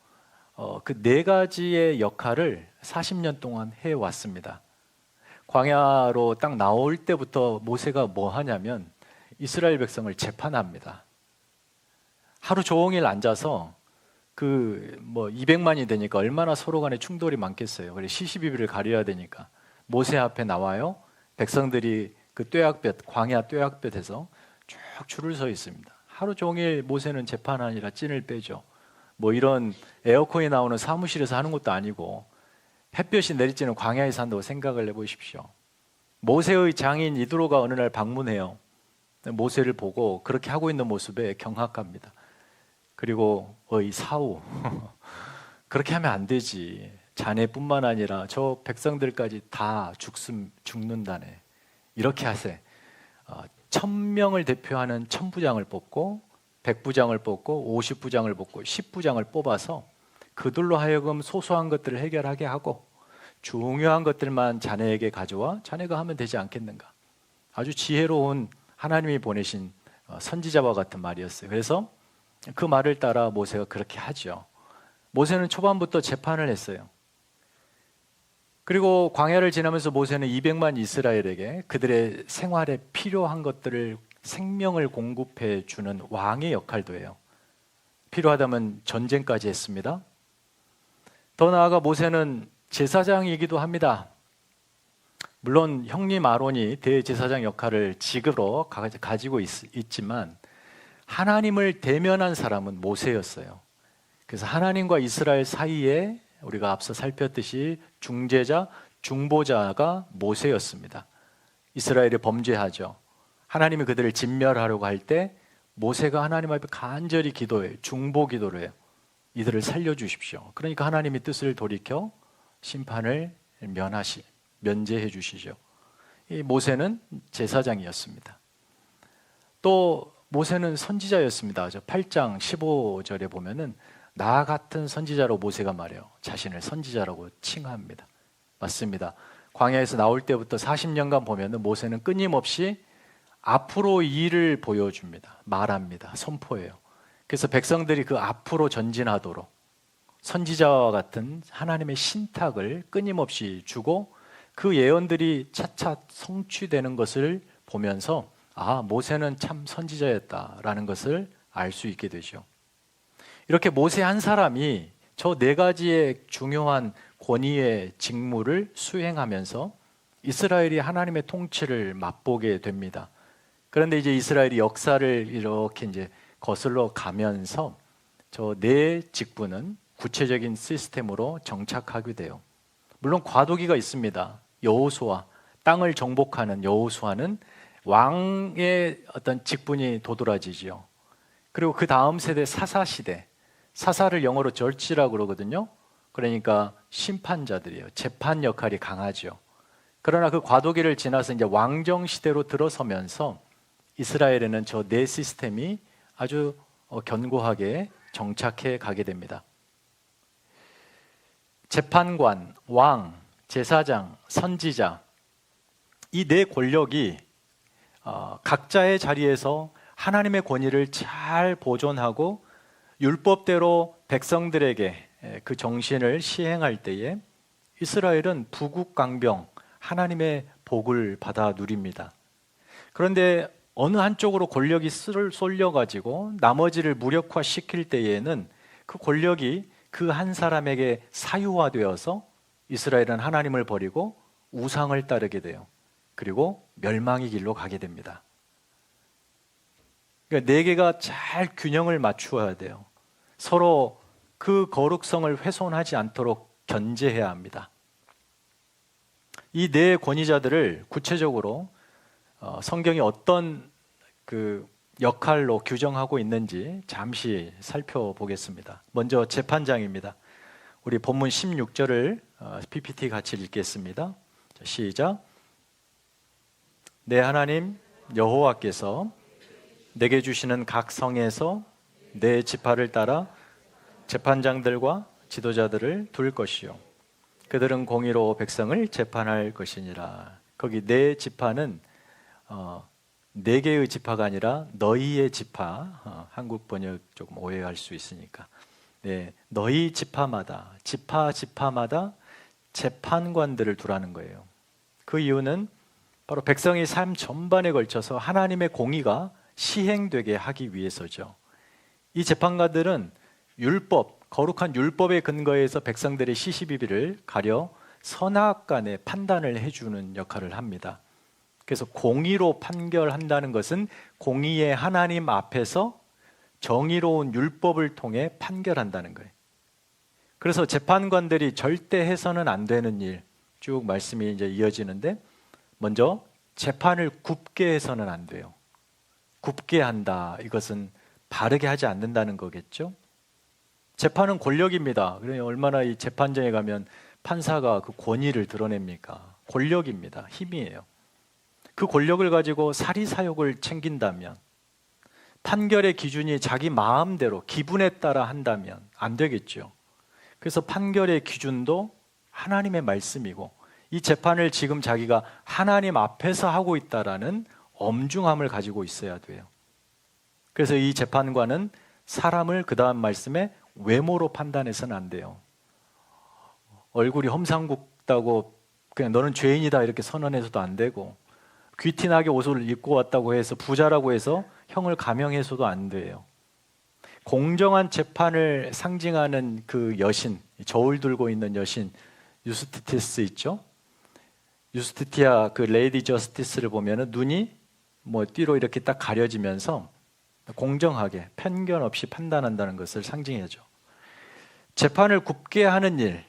그 4가지의 역할을 40년 동안 해왔습니다. 광야로 딱 나올 때부터 모세가 뭐 하냐면 이스라엘 백성을 재판합니다. 하루 종일 앉아서 그 뭐 200만이 되니까 얼마나 서로 간에 충돌이 많겠어요. 그래서 시시비비를 가려야 되니까 모세 앞에 나와요. 백성들이 그 뙤약볕, 광야 뙤약볕에서 쭉 줄을 서 있습니다. 하루 종일 모세는 재판하느라 찐을 빼죠. 뭐 이런 에어컨이 나오는 사무실에서 하는 것도 아니고 햇볕이 내리쬐는 광야에서 한다고 생각을 해보십시오. 모세의 장인 이드로가 어느 날 방문해요. 모세를 보고 그렇게 하고 있는 모습에 경악합니다. 그리고 어이 사우 그렇게 하면 안 되지. 자네뿐만 아니라 저 백성들까지 다 죽는다네. 이렇게 하세. 1000명을 대표하는 1000부장을 뽑고 100부장을 뽑고 50부장을 뽑고 10부장을 뽑아서 그들로 하여금 소소한 것들을 해결하게 하고 중요한 것들만 자네에게 가져와 자네가 하면 되지 않겠는가. 아주 지혜로운 하나님이 보내신 선지자와 같은 말이었어요. 그래서 그 말을 따라 모세가 그렇게 하죠. 모세는 초반부터 재판을 했어요. 그리고 광야를 지나면서 모세는 200만 이스라엘에게 그들의 생활에 필요한 것들을 생명을 공급해 주는 왕의 역할도 해요. 필요하다면 전쟁까지 했습니다. 더 나아가 모세는 제사장이기도 합니다. 물론 형님 아론이 대제사장 역할을 직으로 가지고 있지만 하나님을 대면한 사람은 모세였어요. 그래서 하나님과 이스라엘 사이에 우리가 앞서 살폈듯이 중재자, 중보자가 모세였습니다. 이스라엘이 범죄하죠. 하나님이 그들을 진멸하려고 할 때 모세가 하나님 앞에 간절히 기도해요. 중보 기도를 해요. 이들을 살려주십시오. 그러니까 하나님이 뜻을 돌이켜 심판을 면제해 주시죠. 이 모세는 제사장이었습니다. 또 모세는 선지자였습니다. 저 8장 15절에 보면은 나 같은 선지자로 모세가 말해요. 자신을 선지자라고 칭합니다. 맞습니다. 광야에서 나올 때부터 40년간 보면은 모세는 끊임없이 앞으로 일을 보여줍니다. 말합니다. 선포해요. 그래서 백성들이 그 앞으로 전진하도록 선지자와 같은 하나님의 신탁을 끊임없이 주고 그 예언들이 차차 성취되는 것을 보면서 아, 모세는 참 선지자였다라는 것을 알 수 있게 되죠. 이렇게 모세 한 사람이 저 네 가지의 중요한 권위의 직무를 수행하면서 이스라엘이 하나님의 통치를 맛보게 됩니다. 그런데 이제 이스라엘이 역사를 이렇게 이제 거슬러 가면서 저 네 직분은 구체적인 시스템으로 정착하게 돼요. 물론 과도기가 있습니다. 여호수아, 땅을 정복하는 여호수아는 왕의 어떤 직분이 도드라지죠. 그리고 그 다음 세대 사사 시대, 사사를 영어로 절지라고 그러거든요. 그러니까 심판자들이에요. 재판 역할이 강하죠. 그러나 그 과도기를 지나서 이제 왕정 시대로 들어서면서 이스라엘에는 저 네 시스템이 아주 견고하게 정착해 가게 됩니다. 재판관, 왕, 제사장, 선지자, 이 네 권력이 각자의 자리에서 하나님의 권위를 잘 보존하고 율법대로 백성들에게 그 정신을 시행할 때에 이스라엘은 부국강병, 하나님의 복을 받아 누립니다. 그런데 어느 한쪽으로 권력이 쏠려가지고 나머지를 무력화시킬 때에는 그 권력이 그 한 사람에게 사유화되어서 이스라엘은 하나님을 버리고 우상을 따르게 돼요. 그리고 멸망의 길로 가게 됩니다. 그러니까 네 개가 잘 균형을 맞추어야 돼요. 서로 그 거룩성을 훼손하지 않도록 견제해야 합니다. 이 네 권위자들을 구체적으로 성경이 어떤 그 역할로 규정하고 있는지 잠시 살펴보겠습니다. 먼저 재판장입니다. 우리 본문 16절을 PPT 같이 읽겠습니다. 시작. 내 하나님 여호와께서 내게 주시는 각 성에서 내 지파를 따라 재판장들과 지도자들을 둘 것이요 그들은 공의로 백성을 재판할 것이니라. 거기 내 지파는 네 개의 지파가 아니라 너희의 지파, 한국 번역 조금 오해할 수 있으니까 네, 너희 지파마다 지파마다 재판관들을 두라는 거예요. 그 이유는 바로 백성의 삶 전반에 걸쳐서 하나님의 공의가 시행되게 하기 위해서죠. 이 재판관들은 율법, 거룩한 율법의 근거에서 백성들의 시시비비를 가려 선악간의 판단을 해주는 역할을 합니다. 그래서 공의로 판결한다는 것은 공의의 하나님 앞에서 정의로운 율법을 통해 판결한다는 거예요. 그래서 재판관들이 절대 해서는 안 되는 일, 쭉 말씀이 이제 이어지는데, 먼저 재판을 굽게 해서는 안 돼요. 굽게 한다, 이것은 바르게 하지 않는다는 거겠죠. 재판은 권력입니다. 그러니 얼마나 이 재판정에 가면 판사가 그 권위를 드러냅니까? 권력입니다. 힘이에요. 그 권력을 가지고 사리사욕을 챙긴다면, 판결의 기준이 자기 마음대로 기분에 따라 한다면 안 되겠죠. 그래서 판결의 기준도 하나님의 말씀이고, 이 재판을 지금 자기가 하나님 앞에서 하고 있다라는 엄중함을 가지고 있어야 돼요. 그래서 이 재판관은 사람을 그 다음 말씀에 외모로 판단해서는 안 돼요. 얼굴이 험상궂다고 그냥 너는 죄인이다 이렇게 선언해서도 안 되고, 귀티나게 옷을 입고 왔다고 해서 부자라고 해서 형을 감형해서도 안 돼요. 공정한 재판을 상징하는 그 여신, 저울 들고 있는 여신 유스티티스 있죠? 유스티티아 그 레이디 저스티스를 보면은 눈이 뭐 띠로 이렇게 딱 가려지면서 공정하게 편견 없이 판단한다는 것을 상징해죠. 재판을 굽게 하는 일,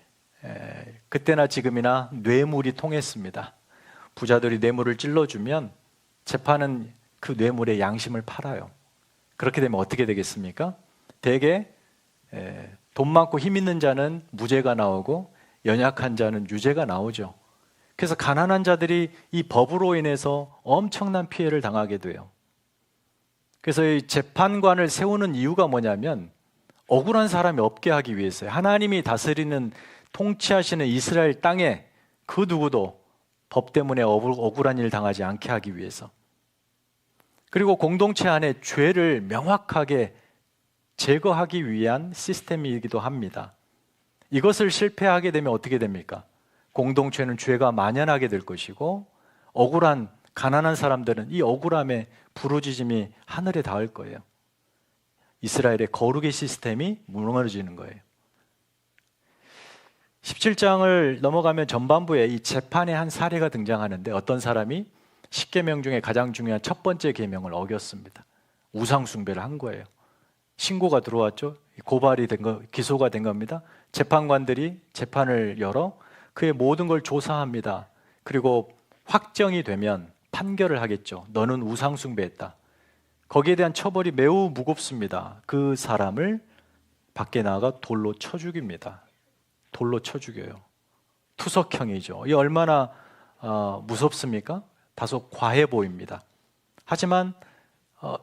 그때나 지금이나 뇌물이 통했습니다. 부자들이 뇌물을 찔러주면 재판은 그 뇌물의 양심을 팔아요. 그렇게 되면 어떻게 되겠습니까? 대개 돈 많고 힘 있는 자는 무죄가 나오고 연약한 자는 유죄가 나오죠. 그래서 가난한 자들이 이 법으로 인해서 엄청난 피해를 당하게 돼요. 그래서 이 재판관을 세우는 이유가 뭐냐면 억울한 사람이 없게 하기 위해서요. 하나님이 다스리는 통치하시는 이스라엘 땅에 그 누구도 법 때문에 억울한 일 당하지 않게 하기 위해서. 그리고 공동체 안에 죄를 명확하게 제거하기 위한 시스템이기도 합니다. 이것을 실패하게 되면 어떻게 됩니까? 공동체는 죄가 만연하게 될 것이고, 억울한 가난한 사람들은 이 억울함에 부르짖음이 하늘에 닿을 거예요. 이스라엘의 거룩의 시스템이 무너지는 거예요. 17장을 넘어가면 전반부에 이 재판의 한 사례가 등장하는데, 어떤 사람이 10계명 중에 가장 중요한 첫 번째 계명을 어겼습니다. 우상 숭배를 한 거예요. 신고가 들어왔죠. 고발이 된 거, 기소가 된 겁니다. 재판관들이 재판을 열어 그의 모든 걸 조사합니다. 그리고 확정이 되면 판결을 하겠죠. 너는 우상 숭배했다. 거기에 대한 처벌이 매우 무겁습니다. 그 사람을 밖에 나가 돌로 쳐 죽입니다. 돌로 쳐 죽여요. 투석형이죠. 이 얼마나 무섭습니까? 다소 과해 보입니다. 하지만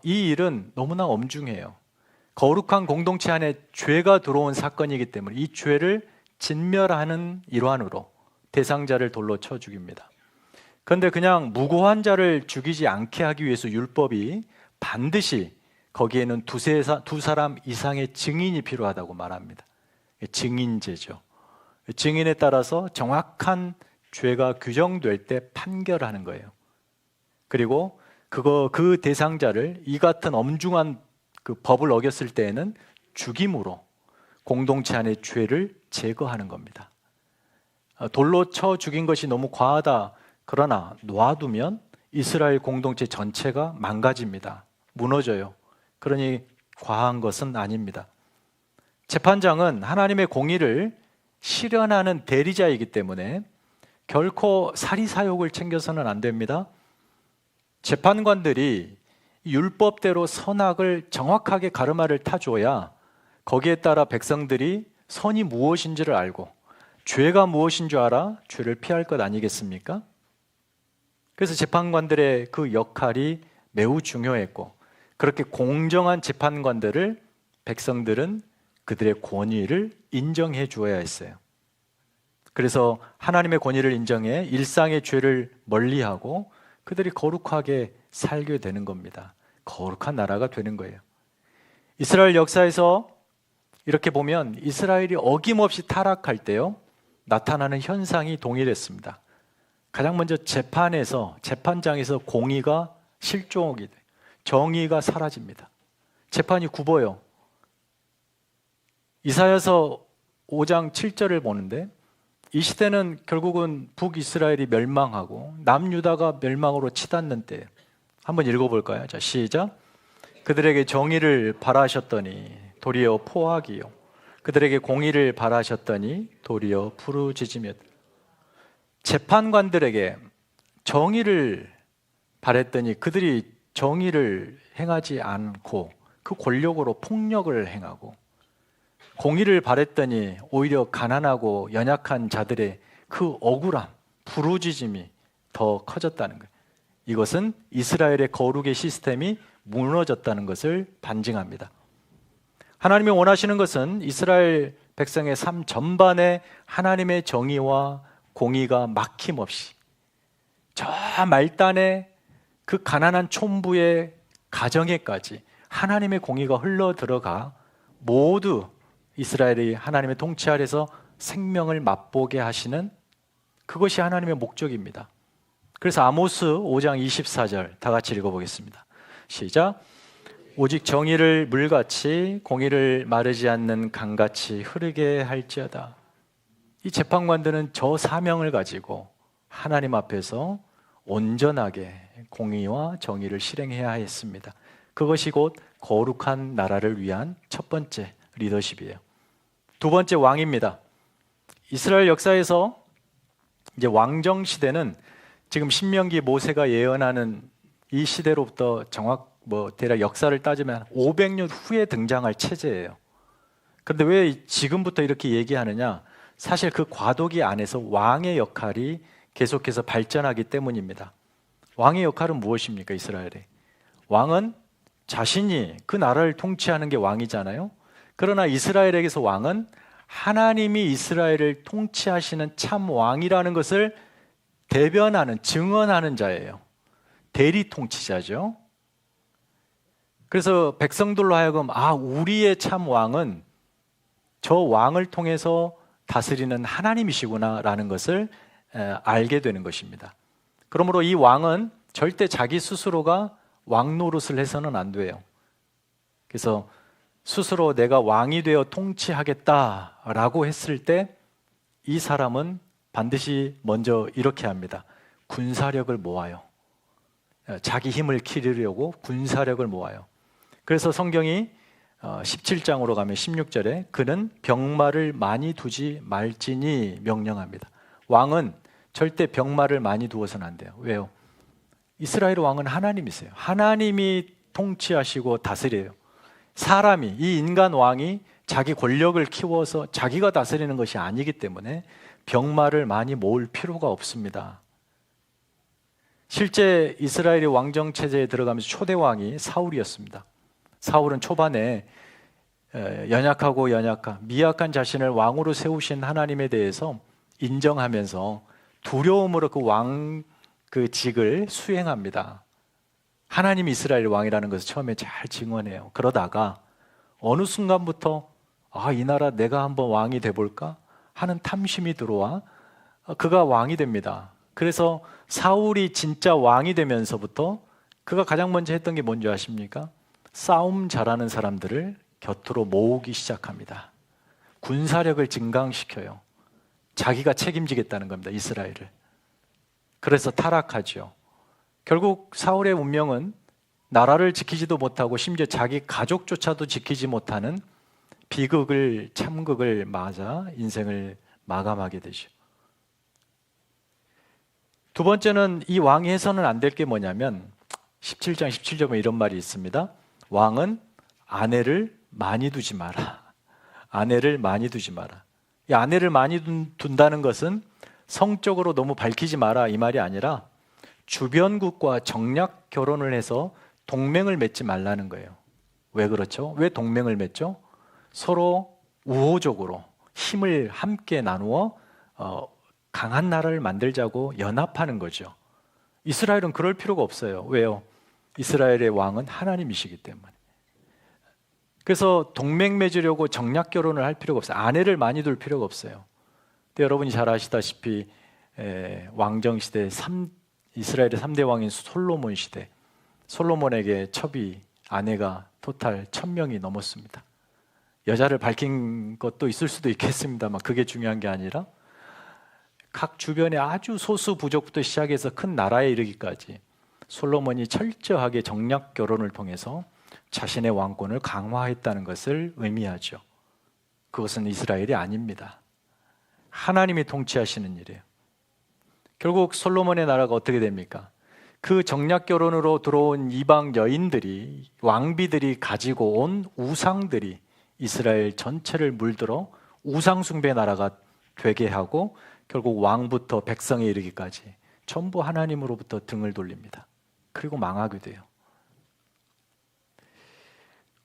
이 일은 너무나 엄중해요. 거룩한 공동체 안에 죄가 들어온 사건이기 때문에 이 죄를 진멸하는 일환으로 대상자를 돌로 쳐 죽입니다. 그런데 그냥 무고한 자를 죽이지 않게 하기 위해서 율법이 반드시 거기에는 두 사람 이상의 증인이 필요하다고 말합니다. 증인제죠. 증인에 따라서 정확한 죄가 규정될 때 판결하는 거예요. 그리고 그 대상자를 이 같은 엄중한 그 법을 어겼을 때에는 죽임으로 공동체 안의 죄를 제거하는 겁니다. 돌로 쳐 죽인 것이 너무 과하다. 그러나 놔두면 이스라엘 공동체 전체가 망가집니다. 무너져요. 그러니 과한 것은 아닙니다. 재판장은 하나님의 공의를 실현하는 대리자이기 때문에 결코 사리사욕을 챙겨서는 안 됩니다. 재판관들이 율법대로 선악을 정확하게 가르마를 타줘야 거기에 따라 백성들이 선이 무엇인지를 알고 죄가 무엇인 줄 알아 죄를 피할 것 아니겠습니까? 그래서 재판관들의 그 역할이 매우 중요했고, 그렇게 공정한 재판관들을 백성들은 그들의 권위를 인정해 주어야 했어요. 그래서 하나님의 권위를 인정해 일상의 죄를 멀리하고 그들이 거룩하게 살게 되는 겁니다. 거룩한 나라가 되는 거예요. 이스라엘 역사에서 이렇게 보면 이스라엘이 어김없이 타락할 때요, 나타나는 현상이 동일했습니다. 가장 먼저 재판장에서 공의가 실종하게 돼요. 정의가 사라집니다. 재판이 굽어요. 이사야서 5장 7절을 보는데 이 시대는 결국은 북이스라엘이 멸망하고 남유다가 멸망으로 치닫는 때예요. 한번 읽어볼까요? 자, 시작. 그들에게 정의를 바라셨더니 도리어 포악이요, 그들에게 공의를 바라셨더니 도리어 부르짖으며. 재판관들에게 정의를 바랬더니 그들이 정의를 행하지 않고 그 권력으로 폭력을 행하고, 공의를 바랬더니 오히려 가난하고 연약한 자들의 그 억울함, 부르짖음이 더 커졌다는 거예요. 이것은 이스라엘의 거룩의 시스템이 무너졌다는 것을 반증합니다. 하나님이 원하시는 것은 이스라엘 백성의 삶 전반에 하나님의 정의와 공의가 막힘없이, 저 말단의 그 가난한 촌부의 가정에까지 하나님의 공의가 흘러 들어가 모두 이스라엘이 하나님의 통치 아래서 생명을 맛보게 하시는, 그것이 하나님의 목적입니다. 그래서 아모스 5장 24절 다 같이 읽어보겠습니다. 시작. 오직 정의를 물같이 공의를 마르지 않는 강같이 흐르게 할지어다. 이 재판관들은 저 사명을 가지고 하나님 앞에서 온전하게 공의와 정의를 실행해야 했습니다. 그것이 곧 거룩한 나라를 위한 첫 번째 리더십이에요. 두 번째, 왕입니다. 이스라엘 역사에서 이제 왕정 시대는 지금 신명기 모세가 예언하는 이 시대로부터 대략 역사를 따지면 500년 후에 등장할 체제예요. 그런데 왜 지금부터 이렇게 얘기하느냐? 사실 그 과도기 안에서 왕의 역할이 계속해서 발전하기 때문입니다. 왕의 역할은 무엇입니까? 이스라엘의 왕은 자신이 그 나라를 통치하는 게 왕이잖아요. 그러나 이스라엘에게서 왕은 하나님이 이스라엘을 통치하시는 참 왕이라는 것을 대변하는, 증언하는 자예요. 대리 통치자죠. 그래서 백성들로 하여금 우리의 참 왕은 저 왕을 통해서 다스리는 하나님이시구나라는 것을 알게 되는 것입니다. 그러므로 이 왕은 절대 자기 스스로가 왕 노릇을 해서는 안 돼요. 그래서 스스로 내가 왕이 되어 통치하겠다라고 했을 때 이 사람은 반드시 먼저 이렇게 합니다. 군사력을 모아요. 자기 힘을 기르려고 군사력을 모아요. 그래서 성경이 17장으로 가면 16절에 그는 병마를 많이 두지 말지니 명령합니다. 왕은 절대 병마를 많이 두어서는 안 돼요. 왜요? 이스라엘 왕은 하나님이세요. 하나님이 통치하시고 다스려요. 사람이, 이 인간 왕이 자기 권력을 키워서 자기가 다스리는 것이 아니기 때문에 병마를 많이 모을 필요가 없습니다. 실제 이스라엘의 왕정 체제에 들어가면서 초대 왕이 사울이었습니다. 사울은 초반에 연약하고 미약한 자신을 왕으로 세우신 하나님에 대해서 인정하면서 두려움으로 그 직을 수행합니다. 하나님이 이스라엘 왕이라는 것을 처음에 잘 증언해요. 그러다가 어느 순간부터 이 나라 내가 한번 왕이 돼볼까 하는 탐심이 들어와 그가 왕이 됩니다. 그래서 사울이 진짜 왕이 되면서부터 그가 가장 먼저 했던 게 뭔지 아십니까? 싸움 잘하는 사람들을 곁으로 모으기 시작합니다. 군사력을 증강시켜요. 자기가 책임지겠다는 겁니다. 이스라엘을. 그래서 타락하죠. 결국 사울의 운명은 나라를 지키지도 못하고 심지어 자기 가족조차도 지키지 못하는 비극을, 참극을 맞아 인생을 마감하게 되죠. 두 번째는 이 왕이 해서는 안 될 게 뭐냐면 17장 17절에 이런 말이 있습니다. 왕은 아내를 많이 두지 마라. 아내를 많이 두지 마라. 이 아내를 많이 둔다는 것은 성적으로 너무 밝히지 마라 이 말이 아니라 주변국과 정략 결혼을 해서 동맹을 맺지 말라는 거예요. 왜 그렇죠? 왜 동맹을 맺죠? 서로 우호적으로 힘을 함께 나누어 강한 나라를 만들자고 연합하는 거죠. 이스라엘은 그럴 필요가 없어요. 왜요? 이스라엘의 왕은 하나님이시기 때문에. 그래서 동맹 맺으려고 정략 결혼을 할 필요가 없어요. 아내를 많이 둘 필요가 없어요. 근데 여러분이 잘 아시다시피 왕정 시대 이스라엘의 3대 왕인 솔로몬 시대, 솔로몬에게 첩이 아내가 토탈 1000명이 넘었습니다. 여자를 밝힌 것도 있을 수도 있겠습니다만 그게 중요한 게 아니라 각 주변의 아주 소수 부족부터 시작해서 큰 나라에 이르기까지 솔로몬이 철저하게 정략 결혼을 통해서 자신의 왕권을 강화했다는 것을 의미하죠. 그것은 이스라엘이 아닙니다. 하나님이 통치하시는 일이에요. 결국 솔로몬의 나라가 어떻게 됩니까? 그 정략 결혼으로 들어온 이방 여인들이, 왕비들이 가지고 온 우상들이 이스라엘 전체를 물들어 우상 숭배 나라가 되게 하고 결국 왕부터 백성에 이르기까지 전부 하나님으로부터 등을 돌립니다. 그리고 망하게 돼요.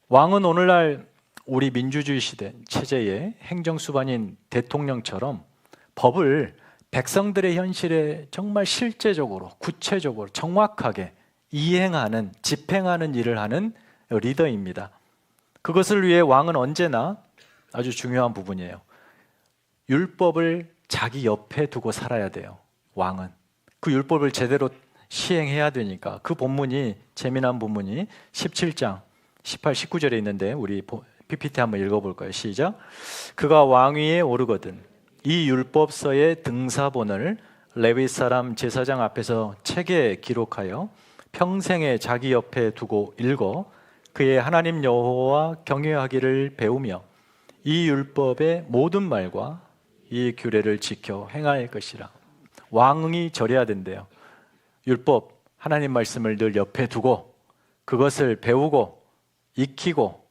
왕은 오늘날 우리 민주주의 시대 체제의 행정수반인 대통령처럼 법을 백성들의 현실에 정말 실제적으로 구체적으로 정확하게 이행하는, 집행하는 일을 하는 리더입니다. 그것을 위해 왕은 언제나 아주 중요한 부분이에요. 율법을 자기 옆에 두고 살아야 돼요. 왕은 그 율법을 제대로 시행해야 되니까. 그 본문이, 재미난 본문이 17장 18, 19절에 있는데 우리 PPT 한번 읽어볼까요? 시작. 그가 왕위에 오르거든 이 율법서의 등사본을 레위 사람 제사장 앞에서 책에 기록하여 평생에 자기 옆에 두고 읽어 그의 하나님 여호와 경외하기를 배우며 이 율법의 모든 말과 이 규례를 지켜 행할 것이라. 왕이 저래야 된대요. 율법, 하나님 말씀을 늘 옆에 두고 그것을 배우고 익히고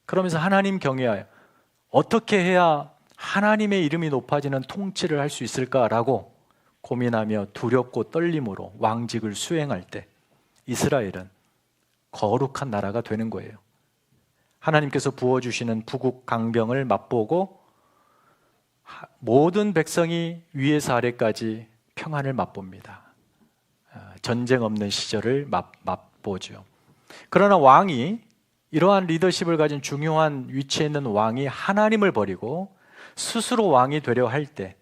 그러면서 하나님 경외하여 어떻게 해야 하나님의 이름이 높아지는 통치를 할 수 있을까라고 고민하며 두렵고 떨림으로 왕직을 수행할 때 이스라엘은 거룩한 나라가 되는 거예요. 하나님께서 부어주시는 부국 강병을 맛보고 모든 백성이 위에서 아래까지 평안을 맛봅니다. 전쟁 없는 시절을 맛보죠. 그러나 왕이, 이러한 리더십을 가진 중요한 위치에 있는 왕이 하나님을 버리고 스스로 왕이 되려 할 때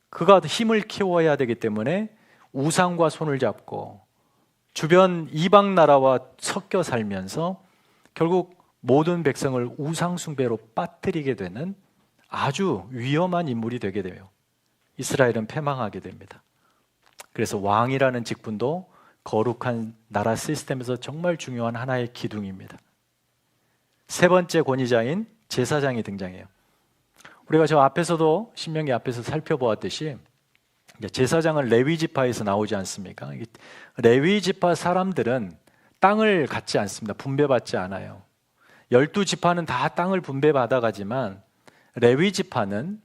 그가 힘을 키워야 되기 때문에 우상과 손을 잡고 주변 이방 나라와 섞여 살면서 결국 모든 백성을 우상 숭배로 빠뜨리게 되는 아주 위험한 인물이 되게 돼요. 이스라엘은 패망하게 됩니다. 그래서 왕이라는 직분도 거룩한 나라 시스템에서 정말 중요한 하나의 기둥입니다. 세 번째 권위자인 제사장이 등장해요. 우리가 저 앞에서도 신명기 앞에서 살펴보았듯이 제사장은 레위 지파에서 나오지 않습니까? 레위 지파 사람들은 땅을 갖지 않습니다. 분배받지 않아요. 12지파는 다 땅을 분배받아 가지만 레위 지파는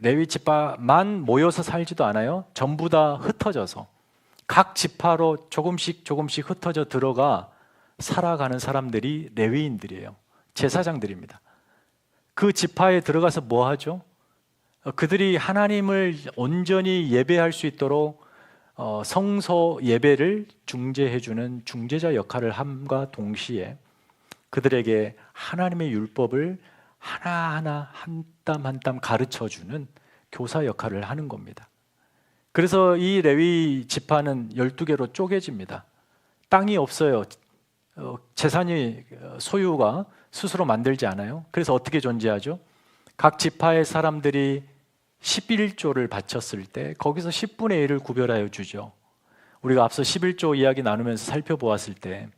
레위 지파만 모여서 살지도 않아요. 전부 다 흩어져서 각 지파로 조금씩 흩어져 들어가 살아가는 사람들이 레위인들이에요. 제사장들입니다. 그 지파에 들어가서 뭐 하죠? 그들이 하나님을 온전히 예배할 수 있도록 성소 예배를 중재해주는 중재자 역할을 함과 동시에 그들에게 하나님의 율법을 하나하나 한 땀 한 땀 가르쳐주는 교사 역할을 하는 겁니다. 그래서 이 레위 지파는 12개로 쪼개집니다. 땅이 없어요. 재산이 소유가 스스로 만들지 않아요. 그래서 어떻게 존재하죠? 각 지파의 사람들이 11조를 바쳤을 때 거기서 10분의 1을 구별하여 주죠. 우리가 앞서 11조 이야기 나누면서 살펴보았을 때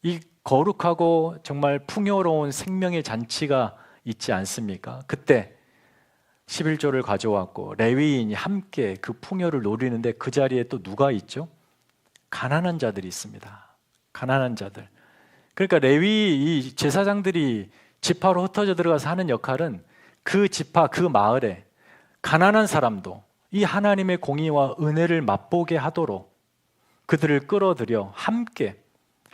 이 거룩하고 정말 풍요로운 생명의 잔치가 있지 않습니까? 그때 11조를 가져왔고 레위인이 함께 그 풍요를 노리는데 그 자리에 또 누가 있죠? 가난한 자들이 있습니다. 가난한 자들. 그러니까 레위 이 제사장들이 지파로 흩어져 들어가서 하는 역할은 그 지파, 그 마을에 가난한 사람도 이 하나님의 공의와 은혜를 맛보게 하도록 그들을 끌어들여 함께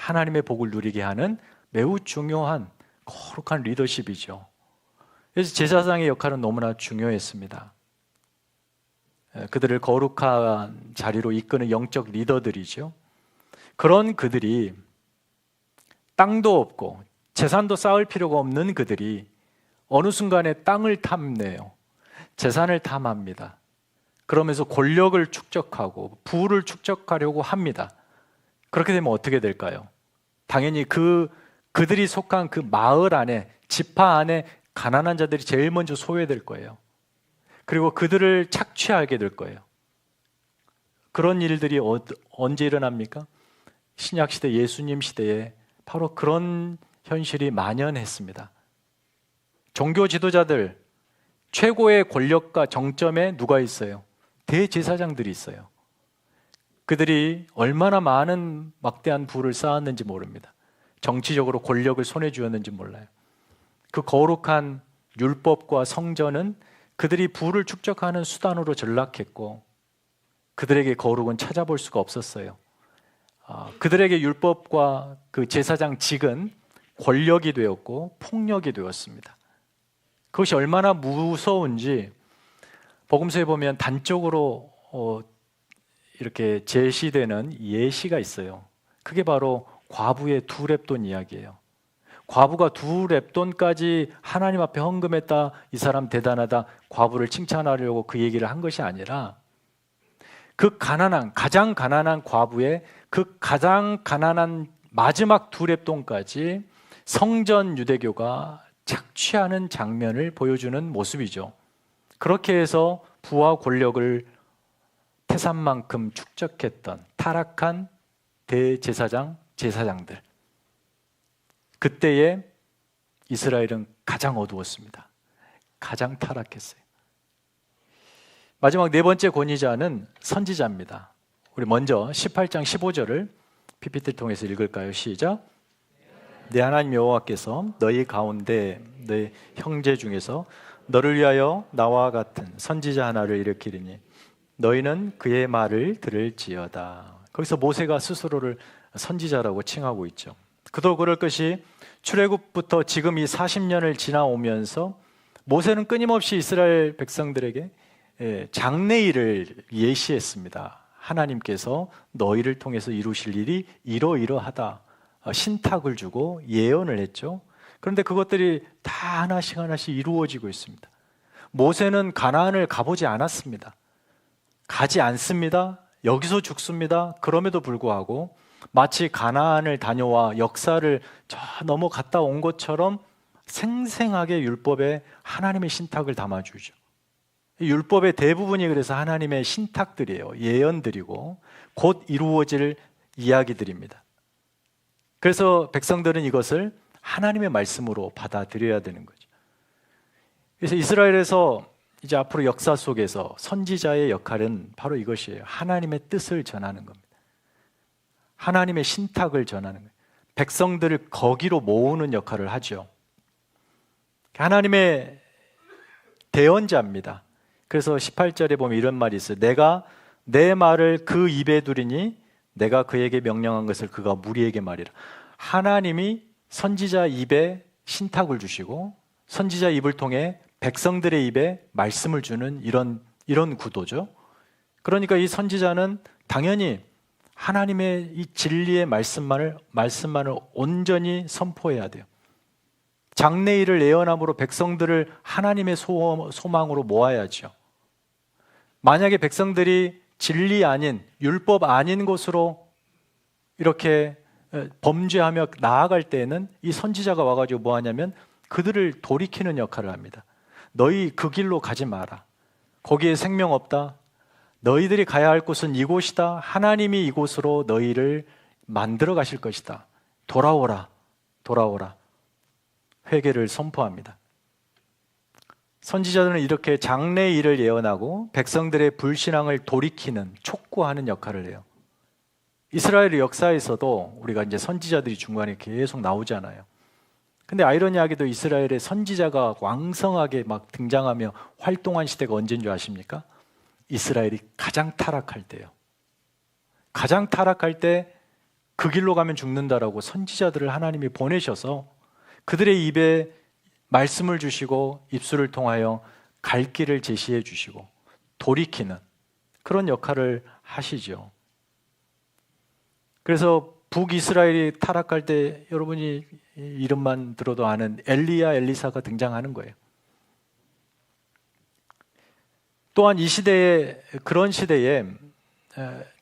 하나님의 복을 누리게 하는 매우 중요한 거룩한 리더십이죠. 그래서 제사장의 역할은 너무나 중요했습니다. 그들을 거룩한 자리로 이끄는 영적 리더들이죠. 그런 그들이 땅도 없고 재산도 쌓을 필요가 없는 그들이 어느 순간에 땅을 탐내요. 재산을 탐합니다. 그러면서 권력을 축적하고 부를 축적하려고 합니다. 그렇게 되면 어떻게 될까요? 당연히 그들이 속한 그 마을 안에 지파 안에 가난한 자들이 제일 먼저 소외될 거예요. 그리고 그들을 착취하게 될 거예요. 그런 일들이 언제 일어납니까? 신약시대 예수님 시대에 바로 그런 현실이 만연했습니다. 종교 지도자들, 최고의 권력과 정점에 누가 있어요? 대제사장들이 있어요. 그들이 얼마나 많은 막대한 부를 쌓았는지 모릅니다. 정치적으로 권력을 손에 쥐었는지 몰라요. 그 거룩한 율법과 성전은 그들이 부를 축적하는 수단으로 전락했고 그들에게 거룩은 찾아볼 수가 없었어요. 그들에게 율법과 그 제사장 직은 권력이 되었고 폭력이 되었습니다. 그것이 얼마나 무서운지 복음서에 보면 단적으로 이렇게 제시되는 예시가 있어요. 그게 바로 과부의 두 렙돈 이야기예요. 과부가 두 렙돈까지 하나님 앞에 헌금했다, 이 사람 대단하다, 과부를 칭찬하려고 그 얘기를 한 것이 아니라 그 가장 가난한 과부의 그 가장 가난한 마지막 두 렙돈까지 성전 유대교가 착취하는 장면을 보여주는 모습이죠. 그렇게 해서 부와 권력을 태산만큼 축적했던 타락한 대제사장, 제사장들. 그때에 이스라엘은 가장 어두웠습니다. 가장 타락했어요. 마지막 네 번째 권위자는 선지자입니다. 우리 먼저 18장 15절을 PPT를 통해서 읽을까요? 시작. 내 하나님 여호와께서 너희 가운데 너희 형제 중에서 너를 위하여 나와 같은 선지자 하나를 일으키리니 너희는 그의 말을 들을지어다. 거기서 모세가 스스로를 선지자라고 칭하고 있죠. 그도 그럴 것이 출애굽부터 지금 이 40년을 지나오면서 모세는 끊임없이 이스라엘 백성들에게 장래일을 예시했습니다. 하나님께서 너희를 통해서 이루실 일이 이러이러하다. 신탁을 주고 예언을 했죠. 그런데 그것들이 다 하나씩 이루어지고 있습니다. 모세는 가나안을 가보지 않았습니다. 가지 않습니다. 여기서 죽습니다. 그럼에도 불구하고 마치 가나안을 다녀와 역사를 저 넘어갔다 온 것처럼 생생하게 율법에 하나님의 신탁을 담아주죠. 율법의 대부분이 그래서 하나님의 신탁들이에요. 예언들이고 곧 이루어질 이야기들입니다. 그래서 백성들은 이것을 하나님의 말씀으로 받아들여야 되는 거죠. 그래서 이스라엘에서 이제 앞으로 역사 속에서 선지자의 역할은 바로 이것이에요. 하나님의 뜻을 전하는 겁니다. 하나님의 신탁을 전하는 거예요. 백성들을 거기로 모으는 역할을 하죠. 하나님의 대언자입니다. 그래서 18절에 보면 이런 말이 있어요. 내가 내 말을 그 입에 두리니 내가 그에게 명령한 것을 그가 무리에게 말이라. 하나님이 선지자 입에 신탁을 주시고 선지자 입을 통해 백성들의 입에 말씀을 주는 이런 구도죠. 그러니까 이 선지자는 당연히 하나님의 이 진리의 말씀만을 온전히 선포해야 돼요. 장래일을 예언함으로 백성들을 하나님의 소망으로 모아야죠. 만약에 백성들이 진리 아닌 율법 아닌 곳으로 이렇게 범죄하며 나아갈 때에는 이 선지자가 와가지고 뭐 하냐면 그들을 돌이키는 역할을 합니다. 너희 그 길로 가지 마라. 거기에 생명 없다. 너희들이 가야 할 곳은 이곳이다. 하나님이 이곳으로 너희를 만들어 가실 것이다. 돌아오라. 돌아오라. 회개를 선포합니다. 선지자들은 이렇게 장래일을 예언하고 백성들의 불신앙을 돌이키는 촉구하는 역할을 해요. 이스라엘의 역사에서도 우리가 이제 선지자들이 중간에 계속 나오잖아요. 근데 아이러니하게도 이스라엘의 선지자가 왕성하게 막 등장하며 활동한 시대가 언제인 줄 아십니까? 이스라엘이 가장 타락할 때요. 가장 타락할 때 그 길로 가면 죽는다라고 선지자들을 하나님이 보내셔서 그들의 입에 말씀을 주시고 입술을 통하여 갈 길을 제시해 주시고 돌이키는 그런 역할을 하시죠. 그래서 북이스라엘이 타락할 때 여러분이 이름만 들어도 아는 엘리야, 엘리사가 등장하는 거예요. 또한 이 시대에 그런 시대에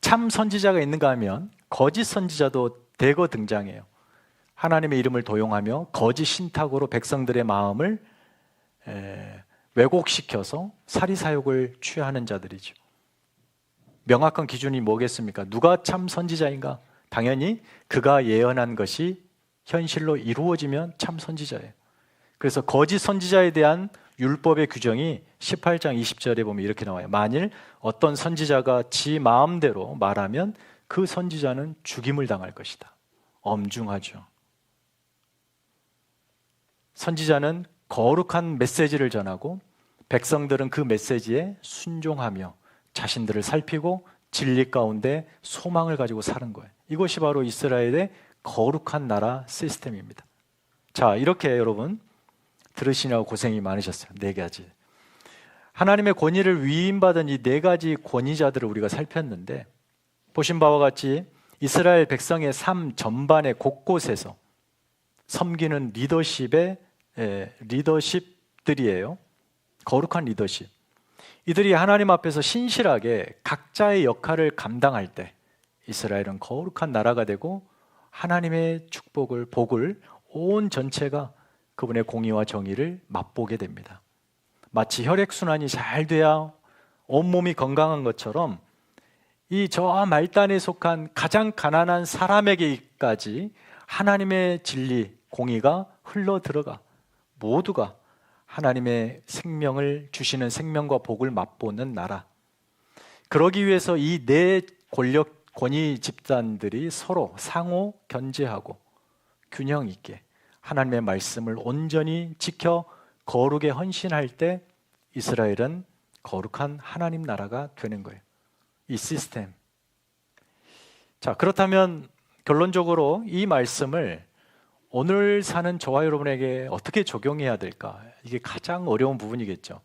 참 선지자가 있는가 하면 거짓 선지자도 대거 등장해요. 하나님의 이름을 도용하며 거짓 신탁으로 백성들의 마음을 왜곡시켜서 사리사욕을 취하는 자들이죠. 명확한 기준이 뭐겠습니까? 누가 참 선지자인가? 당연히 그가 예언한 것이 현실로 이루어지면 참 선지자예요. 그래서 거짓 선지자에 대한 율법의 규정이 18장 20절에 보면 이렇게 나와요. 만일 어떤 선지자가 지 마음대로 말하면 그 선지자는 죽임을 당할 것이다. 엄중하죠. 선지자는 거룩한 메시지를 전하고 백성들은 그 메시지에 순종하며 자신들을 살피고 진리 가운데 소망을 가지고 사는 거예요. 이것이 바로 이스라엘의 거룩한 나라 시스템입니다. 자, 이렇게 여러분 들으시냐고 고생이 많으셨어요. 4가지. 하나님의 권위를 위임받은 이 4가지 권위자들을 우리가 살폈는데, 보신 바와 같이 이스라엘 백성의 삶 전반의 곳곳에서 섬기는 리더십들이에요. 거룩한 리더십. 이들이 하나님 앞에서 신실하게 각자의 역할을 감당할 때 이스라엘은 거룩한 나라가 되고 하나님의 축복을, 복을 온 전체가 그분의 공의와 정의를 맛보게 됩니다. 마치 혈액순환이 잘 돼야 온몸이 건강한 것처럼 이 저 말단에 속한 가장 가난한 사람에게까지 하나님의 진리, 공의가 흘러 들어가 모두가 하나님의 생명을 주시는 생명과 복을 맛보는 나라. 그러기 위해서 이 4 권위 집단들이 서로 상호 견제하고 균형 있게 하나님의 말씀을 온전히 지켜 거룩에 헌신할 때 이스라엘은 거룩한 하나님 나라가 되는 거예요. 이 시스템. 자, 그렇다면 결론적으로 이 말씀을 오늘 사는 저와 여러분에게 어떻게 적용해야 될까? 이게 가장 어려운 부분이겠죠.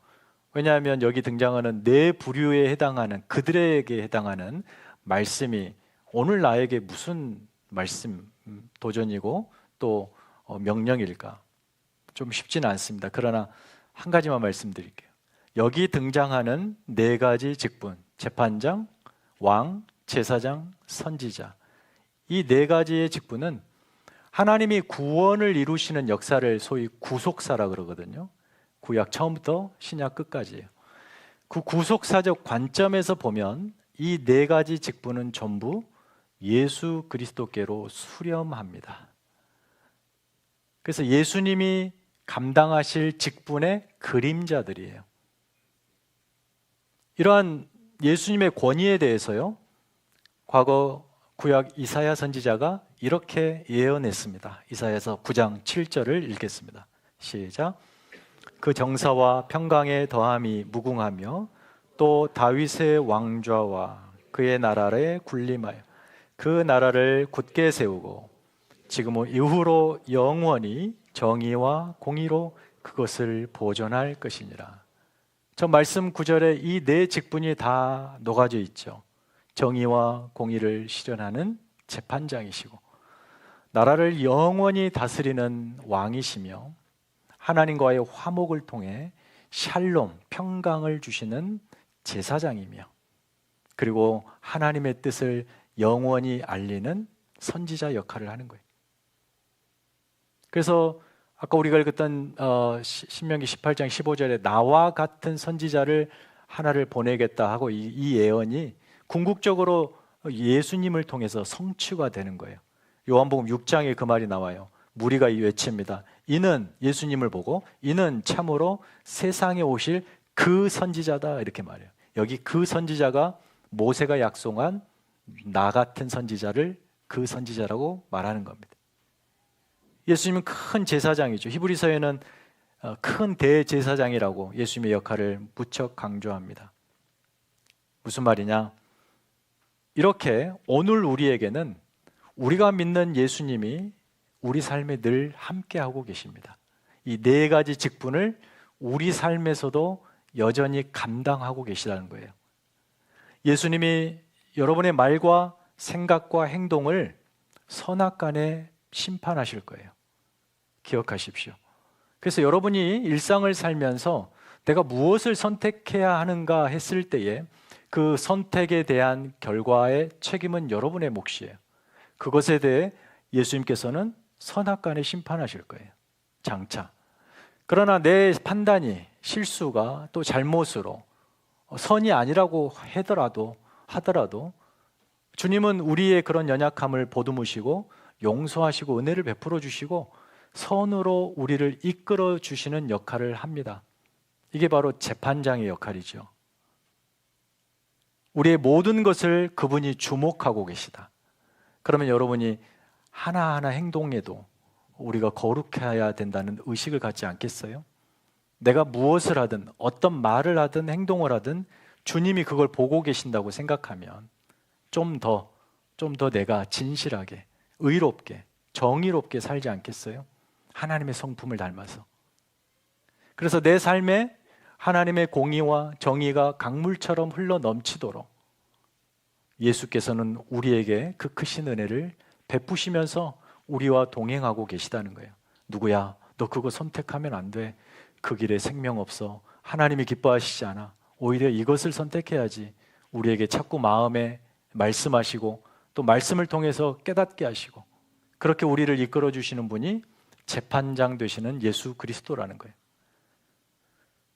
왜냐하면 여기 등장하는 4 부류에 해당하는, 그들에게 해당하는 말씀이 오늘 나에게 무슨 말씀, 도전이고 또 명령일까? 좀 쉽지는 않습니다. 그러나 한 가지만 말씀드릴게요. 여기 등장하는 4가지 직분, 재판장, 왕, 제사장, 선지자, 이 4가지의 직분은 하나님이 구원을 이루시는 역사를 소위 구속사라 그러거든요. 구약 처음부터 신약 끝까지예요. 그 구속사적 관점에서 보면 이 4가지 직분은 전부 예수 그리스도께로 수렴합니다. 그래서 예수님이 감당하실 직분의 그림자들이에요. 이러한 예수님의 권위에 대해서요, 과거 구약 이사야 선지자가 이렇게 예언했습니다. 이사야서 9장 7절을 읽겠습니다. 시작. 그 정사와 평강의 더함이 무궁하며 또 다윗의 왕좌와 그의 나라를 군림하여 그 나라를 굳게 세우고 지금 이후로 영원히 정의와 공의로 그것을 보존할 것이니라. 저 말씀 9절에 이 4 직분이 다 녹아져 있죠. 정의와 공의를 실현하는 재판장이시고 나라를 영원히 다스리는 왕이시며 하나님과의 화목을 통해 샬롬, 평강을 주시는 제사장이며 그리고 하나님의 뜻을 영원히 알리는 선지자 역할을 하는 거예요. 그래서 아까 우리가 읽었던 신명기 18장 15절에 나와 같은 선지자를 하나를 보내겠다 하고 이 예언이 궁극적으로 예수님을 통해서 성취가 되는 거예요. 요한복음 6장에 그 말이 나와요. 무리가 외칩니다. 이는 예수님을 보고 이는 참으로 세상에 오실 그 선지자다 이렇게 말해요. 여기 그 선지자가 모세가 약속한 나 같은 선지자를 그 선지자라고 말하는 겁니다. 예수님은 큰 제사장이죠. 히브리서에는 큰 대제사장이라고 예수님의 역할을 무척 강조합니다. 무슨 말이냐? 이렇게 오늘 우리에게는 우리가 믿는 예수님이 우리 삶에 늘 함께하고 계십니다. 이 4가지 직분을 우리 삶에서도 여전히 감당하고 계시다는 거예요. 예수님이 여러분의 말과 생각과 행동을 선악간에 심판하실 거예요. 기억하십시오. 그래서 여러분이 일상을 살면서 내가 무엇을 선택해야 하는가 했을 때에 그 선택에 대한 결과의 책임은 여러분의 몫이에요. 그것에 대해 예수님께서는 선악간에 심판하실 거예요. 장차. 그러나 내 판단이 실수가 또 잘못으로 선이 아니라고 하더라도 주님은 우리의 그런 연약함을 보듬으시고 용서하시고 은혜를 베풀어 주시고 선으로 우리를 이끌어 주시는 역할을 합니다. 이게 바로 재판장의 역할이죠. 우리의 모든 것을 그분이 주목하고 계시다. 그러면 여러분이 하나하나 행동에도 우리가 거룩해야 된다는 의식을 갖지 않겠어요? 내가 무엇을 하든 어떤 말을 하든 행동을 하든 주님이 그걸 보고 계신다고 생각하면 좀 더 내가 진실하게, 의롭게, 정의롭게 살지 않겠어요? 하나님의 성품을 닮아서. 그래서 내 삶에 하나님의 공의와 정의가 강물처럼 흘러 넘치도록 예수께서는 우리에게 그 크신 은혜를 베푸시면서 우리와 동행하고 계시다는 거예요. 누구야? 너 그거 선택하면 안 돼. 그 길에 생명 없어. 하나님이 기뻐하시지 않아. 오히려 이것을 선택해야지. 우리에게 자꾸 마음에 말씀하시고 또 말씀을 통해서 깨닫게 하시고 그렇게 우리를 이끌어 주시는 분이 재판장 되시는 예수 그리스도라는 거예요.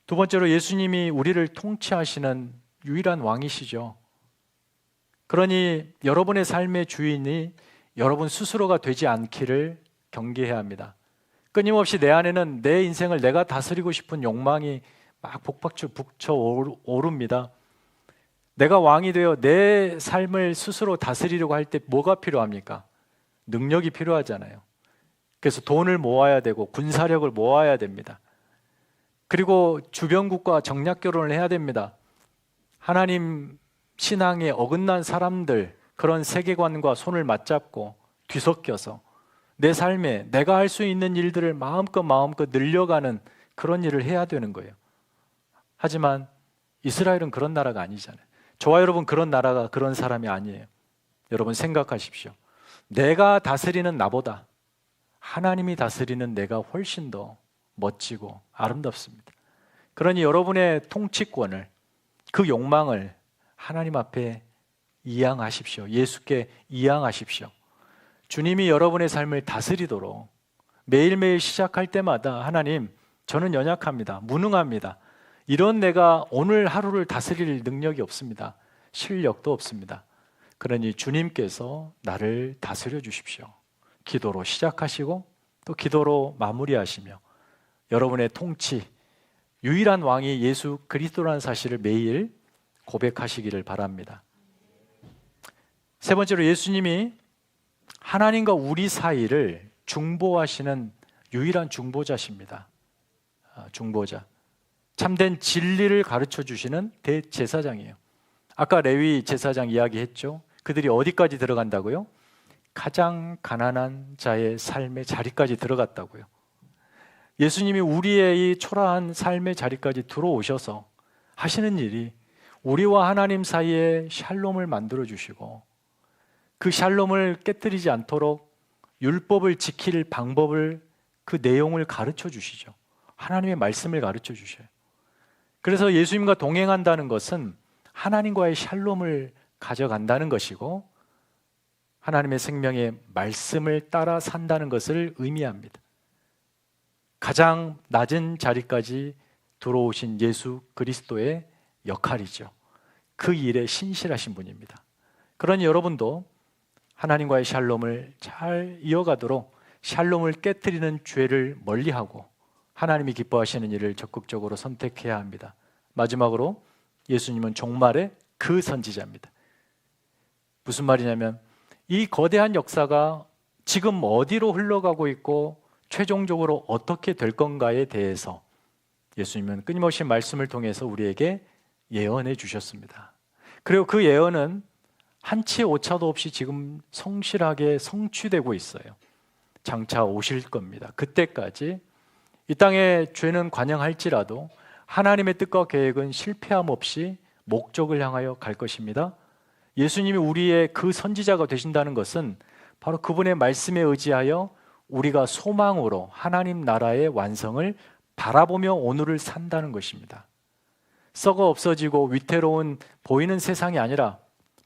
두 번째로 예수님이 우리를 통치하시는 유일한 왕이시죠. 그러니 여러분의 삶의 주인이 여러분 스스로가 되지 않기를 경계해야 합니다. 끊임없이 내 안에는 내 인생을 내가 다스리고 싶은 욕망이 막 북쳐 오릅니다. 내가 왕이 되어 내 삶을 스스로 다스리려고 할 때 뭐가 필요합니까? 능력이 필요하잖아요. 그래서 돈을 모아야 되고 군사력을 모아야 됩니다. 그리고 주변국과 정략 결혼을 해야 됩니다. 하나님 신앙에 어긋난 사람들 그런 세계관과 손을 맞잡고 뒤섞여서 내 삶에 내가 할 수 있는 일들을 마음껏 늘려가는 그런 일을 해야 되는 거예요. 하지만 이스라엘은 그런 나라가 아니잖아요. 저와 여러분 그런 나라가 그런 사람이 아니에요. 여러분 생각하십시오. 내가 다스리는 나보다 하나님이 다스리는 내가 훨씬 더 멋지고 아름답습니다. 그러니 여러분의 통치권을 그 욕망을 하나님 앞에 이양하십시오. 예수께 이양하십시오. 주님이 여러분의 삶을 다스리도록 매일매일 시작할 때마다 하나님 저는 연약합니다. 무능합니다. 이런 내가 오늘 하루를 다스릴 능력이 없습니다. 실력도 없습니다. 그러니 주님께서 나를 다스려 주십시오. 기도로 시작하시고 또 기도로 마무리하시며 여러분의 통치, 유일한 왕이 예수 그리스도라는 사실을 매일 고백하시기를 바랍니다. 세 번째로 예수님이 하나님과 우리 사이를 중보하시는 유일한 중보자십니다. 중보자. 참된 진리를 가르쳐 주시는 대제사장이에요. 아까 레위 제사장 이야기했죠. 그들이 어디까지 들어간다고요? 가장 가난한 자의 삶의 자리까지 들어갔다고요. 예수님이 우리의 이 초라한 삶의 자리까지 들어오셔서 하시는 일이 우리와 하나님 사이에 샬롬을 만들어 주시고 그 샬롬을 깨뜨리지 않도록 율법을 지킬 방법을 그 내용을 가르쳐 주시죠. 하나님의 말씀을 가르쳐 주셔요. 그래서 예수님과 동행한다는 것은 하나님과의 샬롬을 가져간다는 것이고 하나님의 생명의 말씀을 따라 산다는 것을 의미합니다. 가장 낮은 자리까지 들어오신 예수 그리스도의 역할이죠. 그 일에 신실하신 분입니다. 그러니 여러분도 하나님과의 샬롬을 잘 이어가도록 샬롬을 깨뜨리는 죄를 멀리하고 하나님이 기뻐하시는 일을 적극적으로 선택해야 합니다. 마지막으로 예수님은 종말의 그 선지자입니다. 무슨 말이냐면 이 거대한 역사가 지금 어디로 흘러가고 있고 최종적으로 어떻게 될 건가에 대해서 예수님은 끊임없이 말씀을 통해서 우리에게 예언해 주셨습니다. 그리고 그 예언은 한치 오차도 없이 지금 성실하게 성취되고 있어요. 장차 오실 겁니다. 그때까지 이 땅에 죄는 관영할지라도 하나님의 뜻과 계획은 실패함 없이 목적을 향하여 갈 것입니다. 예수님이 우리의 그 선지자가 되신다는 것은 바로 그분의 말씀에 의지하여 우리가 소망으로 하나님 나라의 완성을 바라보며 오늘을 산다는 것입니다. 썩어 없어지고 위태로운 보이는 세상이 아니라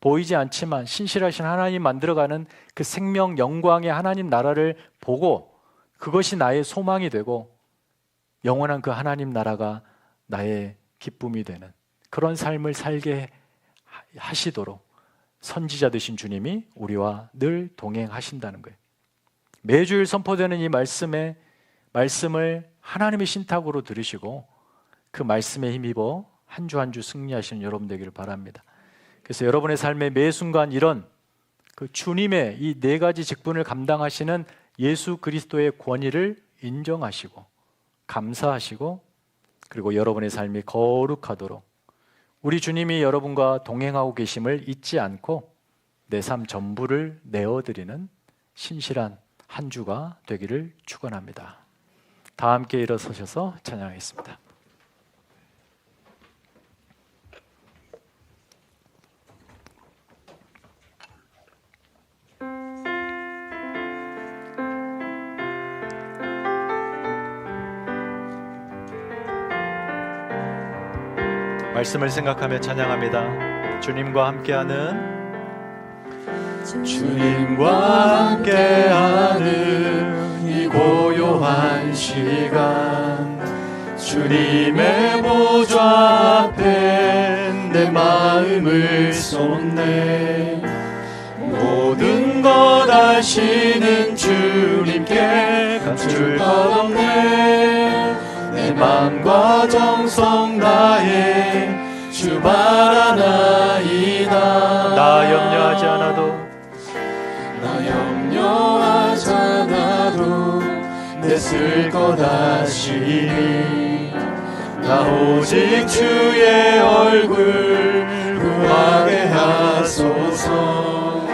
보이지 않지만 신실하신 하나님 만들어가는 그 생명 영광의 하나님 나라를 보고 그것이 나의 소망이 되고 영원한 그 하나님 나라가 나의 기쁨이 되는 그런 삶을 살게 하시도록 선지자 되신 주님이 우리와 늘 동행하신다는 거예요. 매주일 선포되는 이 말씀을 하나님의 신탁으로 들으시고 그 말씀에 힘입어 한 주 한 주 승리하시는 여러분 되기를 바랍니다. 그래서 여러분의 삶의 매 순간 이런 그 주님의 이 네 가지 직분을 감당하시는 예수 그리스도의 권위를 인정하시고 감사하시고 그리고 여러분의 삶이 거룩하도록 우리 주님이 여러분과 동행하고 계심을 잊지 않고 내 삶 전부를 내어드리는 신실한 한 주가 되기를 축원합니다. 다 함께 일어서셔서 찬양하겠습니다. 말씀을 생각하며 찬양합니다. 주님과 함께하는 이 고요한 시간 주님의 보좌 앞에 내 마음을 쏟네. 모든 것 아시는 주님께 감출 것 없네. 내 맘과 정성 다해 주 바라나이다. 나 염려하지 않아도 내 쓸 것 아시니 나 오직 주의 얼굴 구하게 하소서.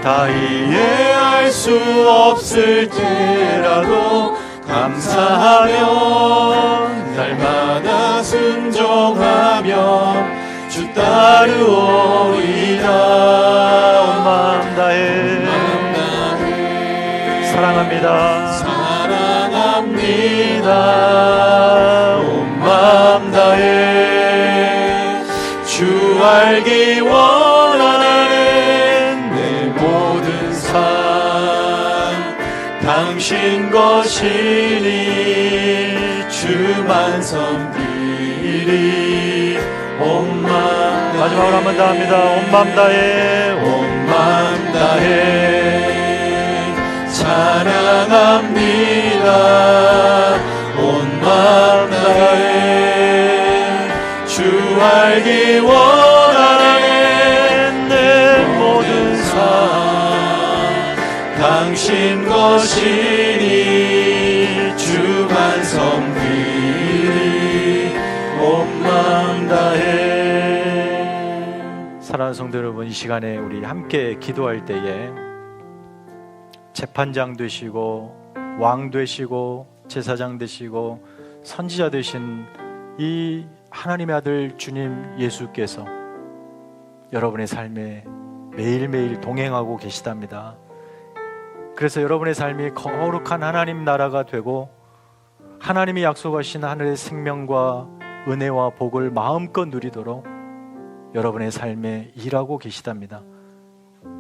다 이해할 수 없을 때라도 감사하며 날마다 순종하며 주 따르오리다. 온 마음 다해 사랑합니다. 온 마음 다해 주 알기 원하는 내 모든 삶 당신 것이니 주만 섬기리. 온 마음 마지막으로 한 번 더 합니다. 온 마음 다해 온 마음 다해 찬양합니다. 온 마음 다해 주 알기 원하는 내 모든 삶 당신 것이니 주만 섬기리. 온 마음 다해. 사랑하는 성도 여러분, 이 시간에 우리 함께 기도할 때에 재판장 되시고 왕 되시고 제사장 되시고 선지자 되신 이 하나님의 아들 주님 예수께서 여러분의 삶에 매일매일 동행하고 계시답니다. 그래서 여러분의 삶이 거룩한 하나님 나라가 되고 하나님이 약속하신 하늘의 생명과 은혜와 복을 마음껏 누리도록 여러분의 삶에 일하고 계시답니다.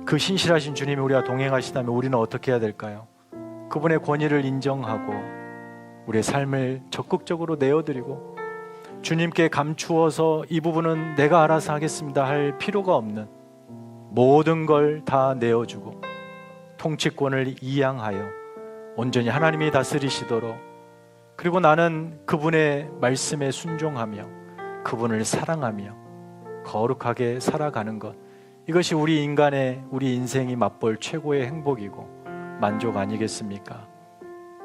그 신실하신 주님이 우리와 동행하시다면 우리는 어떻게 해야 될까요? 그분의 권위를 인정하고 우리의 삶을 적극적으로 내어드리고 주님께 감추어서 이 부분은 내가 알아서 하겠습니다 할 필요가 없는 모든 걸 다 내어주고 통치권을 이양하여 온전히 하나님이 다스리시도록, 그리고 나는 그분의 말씀에 순종하며 그분을 사랑하며 거룩하게 살아가는 것, 이것이 우리 인생이 맛볼 최고의 행복이고 만족 아니겠습니까?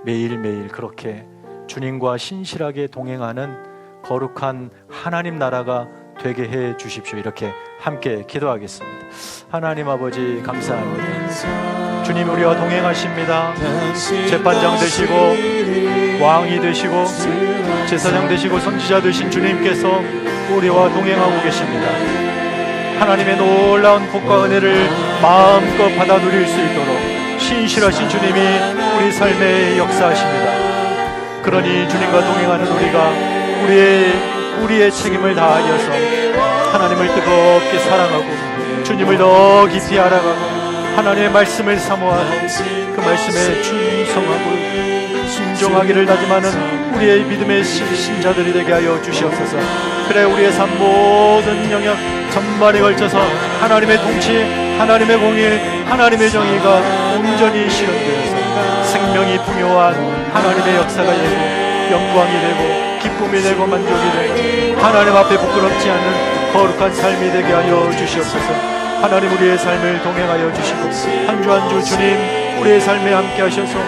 매일매일 그렇게 주님과 신실하게 동행하는 거룩한 하나님 나라가 되게 해 주십시오. 이렇게 함께 기도하겠습니다. 하나님 아버지 감사합니다. 주님 우리와 동행하십니다. 재판장 되시고 왕이 되시고 제사장 되시고 선지자 되신 주님께서 우리와 동행하고 계십니다. 하나님의 놀라운 복과 은혜를 마음껏 받아 누릴 수 있도록 신실하신 주님이 우리 삶에 역사하십니다. 그러니 주님과 동행하는 우리가 우리의 책임을 다하여서 하나님을 뜨겁게 사랑하고 주님을 더 깊이 알아가고 하나님의 말씀을 사모하고 그 말씀에 충성하고 순종하기를 다짐하는 우리의 믿음의 신자들이 되게 하여 주시옵소서. 그래 우리의 삶 모든 영역 전반에 걸쳐서 하나님의 통치, 하나님의 공의, 하나님의 정의가 온전히 실현되어서 생명이 풍요한 하나님의 역사가 되고 영광이 되고 기쁨이 되고 만족이 되고 하나님 앞에 부끄럽지 않는 거룩한 삶이 되게 하여 주시옵소서. 하나님 우리의 삶을 동행하여 주시고 한 주 한 주 주님 우리의 삶에 함께 하셔서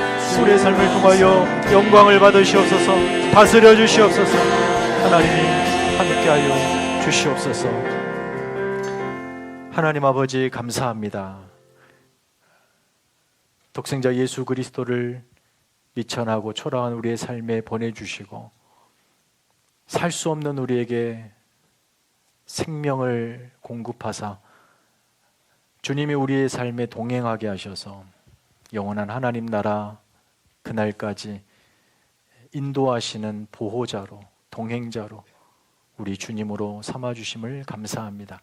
우리의 삶을 통하여 영광을 받으시옵소서. 다스려 주시옵소서. 하나님이 함께 하여 주시옵소서. 하나님 아버지 감사합니다. 독생자 예수 그리스도를 미천하고 초라한 우리의 삶에 보내주시고 살 수 없는 우리에게 생명을 공급하사 주님이 우리의 삶에 동행하게 하셔서 영원한 하나님 나라 그날까지 인도하시는 보호자로 동행자로 우리 주님으로 삼아주심을 감사합니다.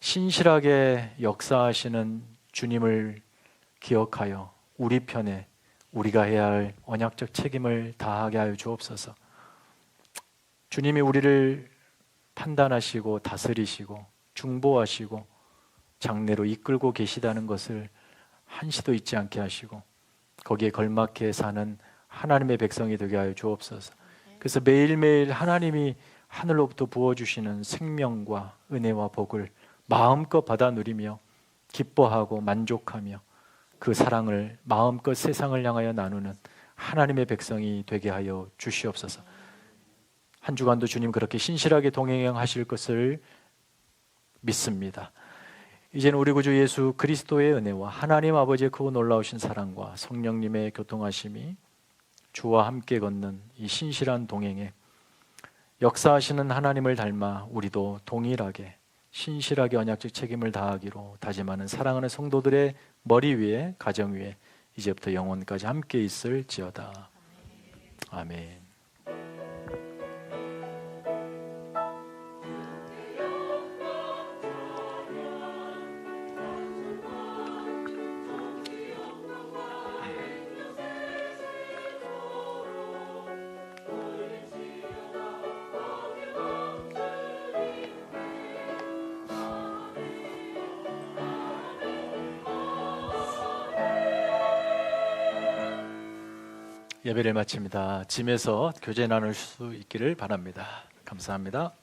신실하게 역사하시는 주님을 기억하여 우리 편에 우리가 해야 할 언약적 책임을 다하게 하여 주옵소서. 주님이 우리를 판단하시고 다스리시고 중보하시고 장래로 이끌고 계시다는 것을 한시도 잊지 않게 하시고 거기에 걸맞게 사는 하나님의 백성이 되게 하여 주옵소서. 그래서 매일매일 하나님이 하늘로부터 부어주시는 생명과 은혜와 복을 마음껏 받아 누리며 기뻐하고 만족하며 그 사랑을 마음껏 세상을 향하여 나누는 하나님의 백성이 되게 하여 주시옵소서. 한 주간도 주님 그렇게 신실하게 동행하실 것을 믿습니다. 이제는 우리 구주 예수 그리스도의 은혜와 하나님 아버지의 크고 놀라우신 사랑과 성령님의 교통하심이 주와 함께 걷는 이 신실한 동행에 역사하시는 하나님을 닮아 우리도 동일하게 신실하게 언약적 책임을 다하기로 다짐하는 사랑하는 성도들의 머리 위에 가정 위에 이제부터 영원까지 함께 있을지어다. 아멘. 예배를 마칩니다. 짐에서 교제 나눌 수 있기를 바랍니다. 감사합니다.